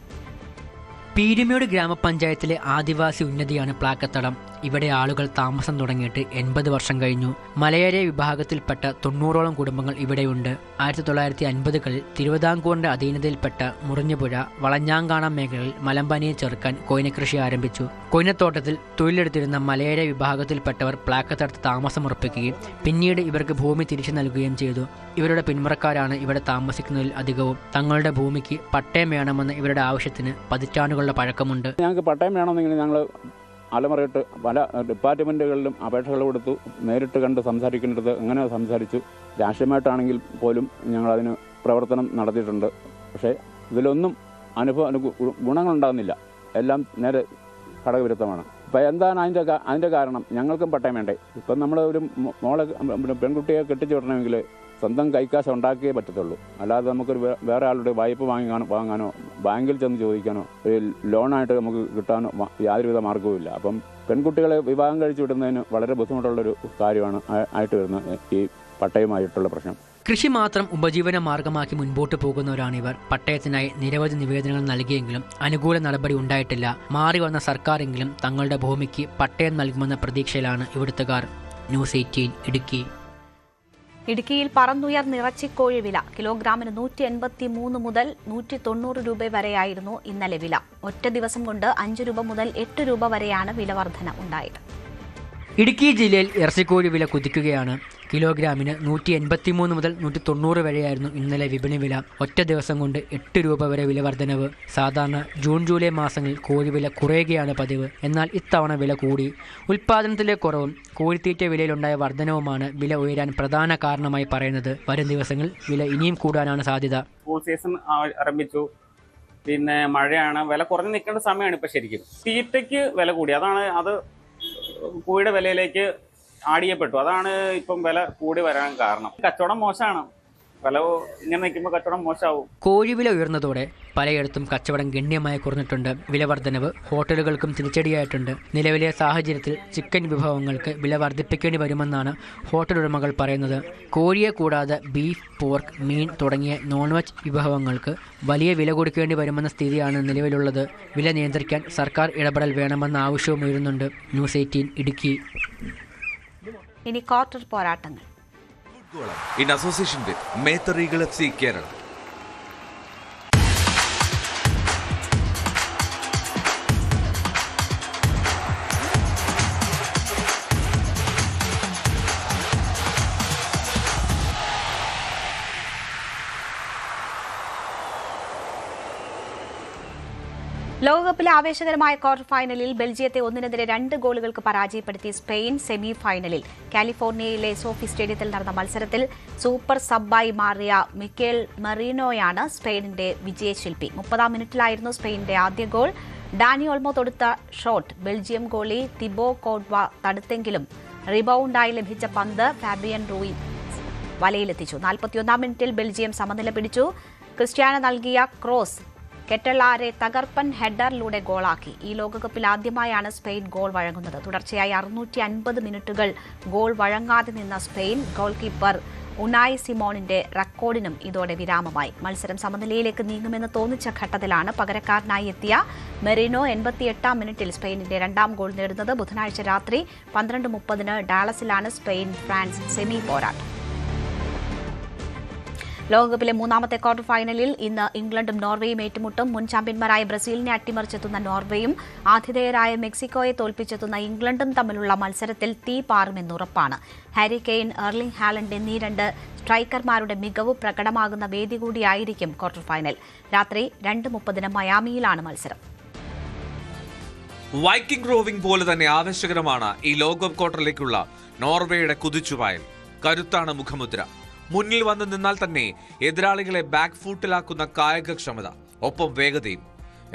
പീരുമേട് ഗ്രാമപഞ്ചായത്തിലെ ആദിവാസി ഉന്നതിയാണ് പ്ലാക്കത്തടം. ഇവിടെ ആളുകൾ താമസം തുടങ്ങിയിട്ട് 80 വർഷം കഴിഞ്ഞു. മലയേറിയ വിഭാഗത്തിൽപ്പെട്ട 90ഓളം കുടുംബങ്ങൾ ഇവിടെയുണ്ട്. 1950കളിൽ തിരുവിതാംകൂറിന്റെ അധീനതയിൽപ്പെട്ട മുറിഞ്ഞുപുഴ, വളഞ്ഞാങ്കാണം മേഖലകളിൽ മലമ്പനിയെ ചെറുക്കാൻ കൊയിനക്കൃഷി ആരംഭിച്ചു. കൊയിനത്തോട്ടത്തിൽ തൊഴിലെടുത്തിരുന്ന മലയേറിയ വിഭാഗത്തിൽപ്പെട്ടവർ പ്ലാക്കത്തടത്ത് താമസമുറപ്പിക്കുകയും പിന്നീട് ഇവർക്ക് ഭൂമി തിരിച്ചു നൽകുകയും ചെയ്തു. ഇവരുടെ പിന്മുറക്കാരാണ് ഇവിടെ താമസിക്കുന്നതിൽ അധികവും. തങ്ങളുടെ ഭൂമിക്ക് പട്ടയം വേണമെന്ന ഇവരുടെ ആവശ്യത്തിന് പതിറ്റാണ്ടുകളുടെ പഴക്കമുണ്ട്. ഞങ്ങൾക്ക് പട്ടയം വേണമെന്നെങ്കിൽ ഞങ്ങൾ അലമുറയിട്ട് പല ഡിപ്പാർട്ട്മെൻറ്റുകളിലും അപേക്ഷകൾ കൊടുത്തു. നേരിട്ട് കണ്ട് സംസാരിക്കേണ്ടത് അങ്ങനെ സംസാരിച്ചു. രാഷ്ട്രീയമായിട്ടാണെങ്കിൽ പോലും ഞങ്ങളതിന് പ്രവർത്തനം നടത്തിയിട്ടുണ്ട്. പക്ഷേ ഇതിലൊന്നും ഗുണങ്ങളുണ്ടാകുന്നില്ല. എല്ലാം നേരെ ഘടകവിരുദ്ധമാണ്. ഇപ്പോൾ എന്താണ് അതിൻ്റെ കാരണം? ഞങ്ങൾക്കും പട്ടയം വേണ്ടേ? ഇപ്പം നമ്മൾ ഒരു പെൺകുട്ടിയെ കെട്ടിച്ചു വിടണമെങ്കിൽ സ്വന്തം കൈക്കാശ് ഉണ്ടാക്കിയേ പറ്റത്തുള്ളൂ. അല്ലാതെ നമുക്കൊരു വേറെ ആളുടെ വായ്പ വാങ്ങാനോ ബാങ്കിൽ ചെന്ന് ചോദിക്കാനോ ലോണായിട്ട് നമുക്ക് കിട്ടാനോ യാതൊരുവിധ മാർഗവുമില്ല. അപ്പം പെൺകുട്ടികളെ വിവാഹം കഴിച്ചു വിടുന്നതിന് വളരെ ബുദ്ധിമുട്ടുള്ളൊരു കാര്യമാണ് ആയിട്ട് വരുന്നത് ഈ പട്ടയമായിട്ടുള്ള പ്രശ്നം. കൃഷി മാത്രം ഉപജീവന മാർഗമാക്കി മുൻപോട്ട് പോകുന്നവരാണിവർ. പട്ടയത്തിനായി നിരവധി നിവേദനങ്ങൾ നൽകിയെങ്കിലും അനുകൂല നടപടി ഉണ്ടായിട്ടില്ല. മാറി വന്ന സർക്കാരെങ്കിലും തങ്ങളുടെ ഭൂമിക്ക് പട്ടയം നൽകുമെന്ന പ്രതീക്ഷയിലാണ് ഇവിടുത്തുകാർ. ന്യൂസ് 18 ഇടുക്കി. ഇടുക്കിയിൽ പറന്നുയർന്ന ഇറച്ചിക്കോഴി വില കിലോഗ്രാമിന് 183 മുതൽ 190 രൂപ വരെയായിരുന്നു ഇന്നലെ വില. ഒറ്റ ദിവസം കൊണ്ട് 5 രൂപ മുതൽ 8 രൂപ വരെയാണ് വില വർധന ഉണ്ടായത്. ഇടുക്കി ജില്ലയിൽ ഇറച്ചിക്കോഴി വില കുതിക്കുകയാണ്. കിലോഗ്രാമിന് 183 മുതൽ 190 വരെയായിരുന്നു ഇന്നലെ വിപണി വില. ഒറ്റ ദിവസം കൊണ്ട് 8 രൂപ വരെ വില വർധനവ്. സാധാരണ ജൂൺ ജൂലൈ മാസങ്ങളിൽ കോഴിവില കുറയുകയാണ് പതിവ്. എന്നാൽ ഇത്തവണ വില കൂടി. ഉൽപ്പാദനത്തിലെ കുറവും കോഴിത്തീറ്റ വിലയിലുണ്ടായ വർധനവുമാണ് വില ഉയരാൻ പ്രധാന കാരണമായി പറയുന്നത്. വരും ദിവസങ്ങളിൽ വില ഇനിയും കൂടാനാണ് സാധ്യത. സ്കൂൾ സീസൺ ആരംഭിച്ചു. പിന്നെ മഴയാണ്. വില കുറഞ്ഞു നിൽക്കേണ്ട സമയമാണ് ഇപ്പം. ശരിക്കും തീറ്റയ്ക്ക് വില കൂടി. അത് കോഴിയുടെ വിലയിലേക്ക് ആടിയപ്പെട്ടു. അതാണ് ഇപ്പം വില കൂടി വരാൻ കാരണം. കച്ചവടം മോശമാണ്. വില ഇങ്ങനെ നിൽക്കുമ്പോൾ കച്ചവടം മോശമാവും. കോഴിവില ഉയർന്നതോടെ പലയിടത്തും കച്ചവടം ഗണ്യമായി കുറഞ്ഞിട്ടുണ്ട്. വില വർധനവ് ഹോട്ടലുകൾക്കും തിരിച്ചടിയായിട്ടുണ്ട്. നിലവിലെ സാഹചര്യത്തിൽ ചിക്കൻ വിഭവങ്ങൾക്ക് വില വർദ്ധിപ്പിക്കേണ്ടി വരുമെന്നാണ് ഹോട്ടൽ ഉടമകൾ പറയുന്നത്. കോഴിയെ കൂടാതെ ബീഫ്, പോർക്ക്, മീൻ തുടങ്ങിയ നോൺവെജ് വിഭവങ്ങൾക്ക് വലിയ വില കൊടുക്കേണ്ടി വരുമെന്ന സ്ഥിതിയാണ് നിലവിലുള്ളത്. വില നിയന്ത്രിക്കാൻ സർക്കാർ ഇടപെടൽ വേണമെന്ന ആവശ്യവും ഉയരുന്നുണ്ട്. ന്യൂസ് 18 ഇടുക്കി. ഇനി ക്വാർട്ടർ പോരാട്ടങ്ങൾ in association with Mehtar Eagle FC Kerala. ലോകകപ്പിലെ ആവേശകരമായ ക്വാർട്ടർ ഫൈനലിൽ ബെൽജിയത്തെ 1-2 ഗോളുകൾക്ക് പരാജയപ്പെടുത്തി സ്പെയിൻ സെമി ഫൈനലിൽ. കാലിഫോർണിയയിലെ സോഫി സ്റ്റേഡിയത്തിൽ നടന്ന മത്സരത്തിൽ സൂപ്പർ സബ്ബായി മാറിയ മിക്കേൽ മെറീനോയാണ് സ്പെയിനിന്റെ വിജയശില്പി. 30-ാം മിനിറ്റിലായിരുന്നു സ്പെയിനിന്റെ ആദ്യ ഗോൾ. ഡാനി ഓൾമോ തൊടുത്ത ഷോട്ട് ബെൽജിയം ഗോളി തിബോ കോഡ്വ തടുത്തെങ്കിലും റീബൗണ്ടായി ലഭിച്ച പന്ത് ഫാബിയൻ റൂയി വലയിലെത്തിച്ചു. 41-ാം മിനിറ്റിൽ ബെൽജിയം സമനില പിടിച്ചു. ക്രിസ്ത്യാനോ നൽകിയ ക്രോസ് കെറ്റലാരെ തകർപ്പൻ ഹെഡറിലൂടെ ഗോളാക്കി. ഈ ലോകകപ്പിൽ ആദ്യമായാണ് സ്പെയിൻ ഗോൾ വഴങ്ങുന്നത്. തുടർച്ചയായി 650 മിനിറ്റുകൾ ഗോൾ വഴങ്ങാതെ നിന്ന സ്പെയിൻ ഗോൾ കീപ്പർ ഉനായ് സിമോണിന്റെ റെക്കോർഡിനും ഇതോടെ വിരാമമായി. മത്സരം സമനിലയിലേക്ക് നീങ്ങുമെന്ന് തോന്നിച്ച ഘട്ടത്തിലാണ് പകരക്കാരനായി എത്തിയ മെറീനോ 88-ാം മിനിറ്റിൽ സ്പെയിനിന്റെ 2ാം ഗോൾ നേടുന്നത്. ബുധനാഴ്ച രാത്രി 12:30 ഡാലസിലാണ് സ്പെയിൻ ഫ്രാൻസ് സെമി പോരാട്ടം. ലോകകപ്പിലെ 3ാമത്തെ ക്വാർട്ടർ ഫൈനലിൽ ഇന്ന് ഇംഗ്ലണ്ടും നോർവേയും ഏറ്റുമുട്ടും. മുൻ ചാമ്പ്യന്മാരായ ബ്രസീലിനെ അട്ടിമറിച്ചെത്തുന്ന നോർവേയും ആതിഥേയരായ മെക്സിക്കോയെ തോൽപ്പിച്ചെത്തുന്ന ഇംഗ്ലണ്ടും തമ്മിലുള്ള മത്സരത്തിൽ തീ പാറുമെന്നുറപ്പാണ്. ഹാരി കെയ്ൻ, എർലിംഗ് ഹാലൻഡ് എന്നീ 2 സ്ട്രൈക്കർമാരുടെ മികവ് പ്രകടമാകുന്ന വേദി കൂടിയായിരിക്കും ക്വാർട്ടർ ഫൈനൽ. രാത്രി 2:30 മയാമിയിലാണ് മത്സരം. വൈക്കിംഗ് റോവിംഗ് പോലെ തന്നെ ആവേശകരമാണ് ഈ ലോകകപ്പ് ക്വാർട്ടറിലേക്കുള്ള നോർവേയുടെ കുതിച്ചുപായൽ. കരുത്താണ് മുഖമുദ്ര. മുന്നിൽ വന്ന് നിന്നാൽ തന്നെ എതിരാളികളെ ബാക്ക് ഫൂട്ടിലാക്കുന്ന കായികക്ഷമത, ഒപ്പം വേഗതയും.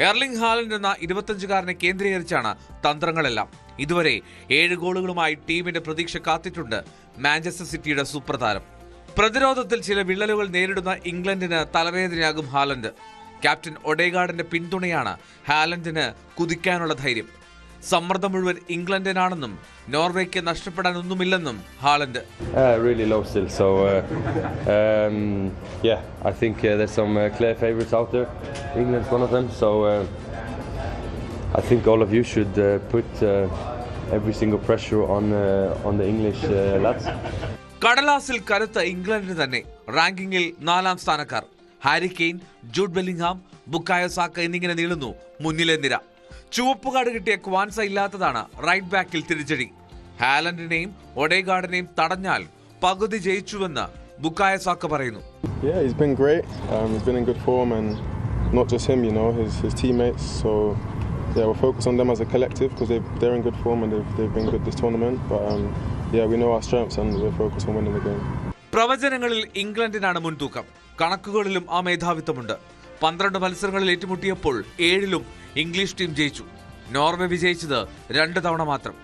എർലിംഗ് ഹാലൻഡ് എന്ന 25-കാരനെ കേന്ദ്രീകരിച്ചാണ് തന്ത്രങ്ങളെല്ലാം. ഇതുവരെ 7 ഗോളുകളുമായി ടീമിന്റെ പ്രതീക്ഷ കാത്തിട്ടുണ്ട് മാഞ്ചസ്റ്റർ സിറ്റിയുടെ സൂപ്പർ താരം. പ്രതിരോധത്തിൽ ചില വിള്ളലുകൾ നേരിടുന്ന ഇംഗ്ലണ്ടിന് തലവേദനയാകും ഹാലൻഡ്. ക്യാപ്റ്റൻ ഒഡേഗാർഡിന്റെ പിന്തുണയാണ് ഹാലൻഡിന് കുതിക്കാനുള്ള ധൈര്യം. സമ്മർദ്ദം മുഴുവൻ ഇംഗ്ലണ്ടിനാണെന്നും നോർവേക്ക് നഷ്ടപ്പെടാൻ ഒന്നുമില്ലെന്നും Haaland. Really low still, so yeah, I think there's some clear favorites out there. England's one of them, so I think all of you should put every single pressure on the English lads. കടലാസിൽ കരുത്ത ഇംഗ്ലണ്ടിന് തന്നെ റാങ്കിങ്ങിൽ 4ാം സ്ഥാനക്കാർ. Harry Kane, Jude Bellingham, Bukayo Saka എന്നിങ്ങനെ നീളുന്നു മുന്നിലെ നിര. ചുവപ്പുകാട് കിട്ടിയ ക്വാൻസ ഇല്ലാത്തതാണ് റൈറ്റ് ബാക്കിൽ തിരിച്ചടി. ഹാലൻഡിനെയും ഒഡേഗാർഡിനെയും തടഞ്ഞാൽ പകുതി ജയിച്ചുവെന്ന് ബുക്കായോ സാക്ക പറയുന്നു. Yeah, he's been great. He's been in good form, and not just him, you know, his teammates. So yeah, we'll focus on them as a collective because they're in good form and they've been good this tournament. But yeah, we know our strengths and we'll focus on winning the game. പ്രവചനങ്ങളിൽ ഇംഗ്ലണ്ടിനാണ് മുൻതൂക്കം. കണക്കുകളിലും ആ മേധാവിത്വമുണ്ട്. 12 മത്സരങ്ങളിൽ ഏറ്റുമുട്ടിയപ്പോൾ 7ലും English team ജയിച്ചു. Norway വിജയിച്ചത് 2 തവണ മാത്രം.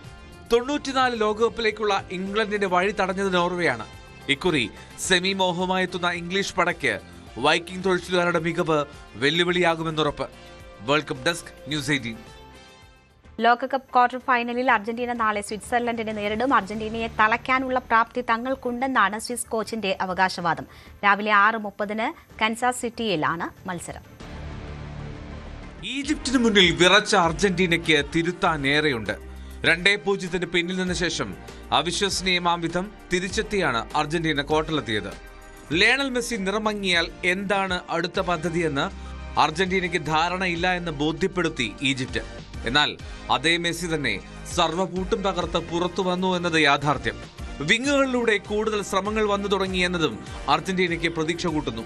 94 ലോകകപ്പിലേക്കുള്ള ഇംഗ്ലണ്ടിന്റെ വഴി തടഞ്ഞത് നോർവേയാണ്. ഇക്കുറി സെമി മോഹമായി എത്തുന്ന ഇംഗ്ലീഷ് പടയ്ക്ക് വൈക്കിംഗ് തൊഴിലുകാരുടെ മികവ് വെല്ലുവിളിയാകുമെന്നുറപ്പ്. World cup desk, news 18. ലോകകപ്പ് ക്വാർട്ടർ ഫൈനലിൽ അർജന്റീന നാളെ സ്വിറ്റ്സർലൻഡിനെ നേരിടും. അർജന്റീനയെ തളയ്ക്കാനുള്ള പ്രാപ്തി തങ്ങൾക്കുണ്ടെന്നാണ് സ്വിസ് കോച്ചിന്റെ അവകാശവാദം. രാവിലെ 6:30 കൻസാസ് സിറ്റിയിലാണ് മത്സരം. ഈജിപ്തിന് മുന്നിൽ വിറച്ച അർജന്റീനയ്ക്ക് തിരുത്താനേറെയുണ്ട്. 2-0 പിന്നിൽ നിന്ന ശേഷം അവിശ്വസനീയമാം വിധം തിരിച്ചെത്തിയാണ് അർജന്റീന ക്വാർട്ടറിലെത്തിയത്. ലയണൽ മെസ്സി നിറമങ്ങിയാൽ എന്താണ് അടുത്ത പദ്ധതിയെന്ന് അർജന്റീനയ്ക്ക് ധാരണയില്ല എന്ന് ബോധ്യപ്പെടുത്തി ഈജിപ്ത്. എന്നാൽ അതേ മെസ്സി തന്നെ സർവ്വകൂട്ടും തകർത്ത് പുറത്തു വന്നു എന്നത് യാഥാർത്ഥ്യം. വിങ്ങുകളിലൂടെ കൂടുതൽ ശ്രമങ്ങൾ വന്നു തുടങ്ങി എന്നതും അർജന്റീനയ്ക്ക് പ്രതീക്ഷ കൂട്ടുന്നു.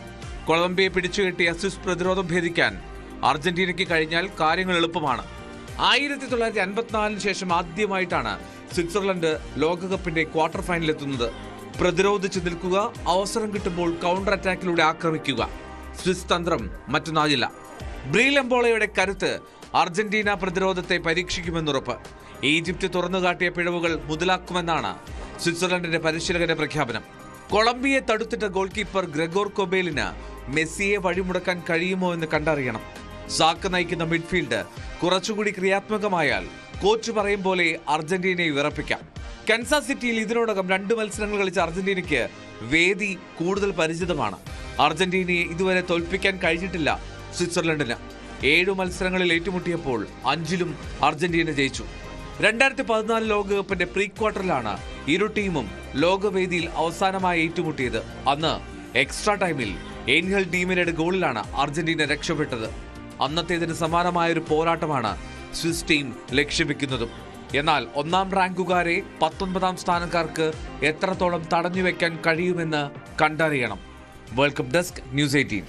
കൊളംബിയയെ പിടിച്ചുകെട്ടിയ സ്വിസ് പ്രതിരോധം ഭേദിക്കാൻ അർജന്റീനയ്ക്ക് കഴിഞ്ഞാൽ കാര്യങ്ങൾ എളുപ്പമാണ്. 1954 ശേഷം ആദ്യമായിട്ടാണ് സ്വിറ്റ്സർലൻഡ് ലോകകപ്പിന്റെ ക്വാർട്ടർ ഫൈനലിലെത്തുന്നത്. പ്രതിരോധിച്ചു നിൽക്കുക, അവസരം കിട്ടുമ്പോൾ കൗണ്ടർ അറ്റാക്കിലൂടെ ആക്രമിക്കുക. സ്വിസ് തന്ത്രം മറ്റൊന്നാകില്ല. ബ്രീൽ എംബോളയുടെ കരുത്ത് അർജന്റീന പ്രതിരോധത്തെ പരീക്ഷിക്കുമെന്നുറപ്പ്. ഈജിപ്ത് തുറന്നുകാട്ടിയ പിഴവുകൾ മുതലാക്കുമെന്നാണ് സ്വിറ്റ്സർലൻഡിന്റെ പരിശീലകന്റെ പ്രഖ്യാപനം. കൊളംബിയയെ തടുത്തിട്ട ഗോൾ കീപ്പർ ഗ്രെഗോർ കൊബേലിന് മെസ്സിയെ വഴിമുടക്കാൻ കഴിയുമോ എന്ന് കണ്ടറിയണം. സാക്ക് നയിക്കുന്ന മിഡ്ഫീൽഡ് കുറച്ചുകൂടി ക്രിയാത്മകമായാൽ കോച്ച് പറയും പോലെ അർജന്റീനയെ വിറപ്പിക്കാം. കൻസാസ് സിറ്റിയിൽ ഇതിനോടകം 2 മത്സരങ്ങൾ കളിച്ച അർജന്റീനയ്ക്ക് വേദി കൂടുതൽ പരിചിതമാണ്. അർജന്റീനയെ ഇതുവരെ തോൽപ്പിക്കാൻ കഴിഞ്ഞിട്ടില്ല സ്വിറ്റ്സർലൻഡിന്. 7 മത്സരങ്ങളിൽ ഏറ്റുമുട്ടിയപ്പോൾ 5ലും അർജന്റീന ജയിച്ചു. 2014 ലോകകപ്പിന്റെ പ്രീ ക്വാർട്ടറിലാണ് ഇരു ടീമും ലോകവേദിയിൽ അവസാനമായി ഏറ്റുമുട്ടിയത്. അന്ന് എക്സ്ട്രാ ടൈമിൽ ഏൻഹൽ ഡീമിനയുടെ ഗോളിലാണ് അർജന്റീന രക്ഷപ്പെട്ടത്. അന്നത്തേതിന് സമാനമായൊരു പോരാട്ടമാണ് സ്വിസ് ടീം ലക്ഷ്യം വെക്കുന്നതും. എന്നാൽ 1ാം റാങ്കുകാരെ 19ാം സ്ഥാനക്കാർക്ക് എത്രത്തോളം തടഞ്ഞുവെക്കാൻ കഴിയുമെന്ന് കണ്ടറിയണം. World cup desk, news 18.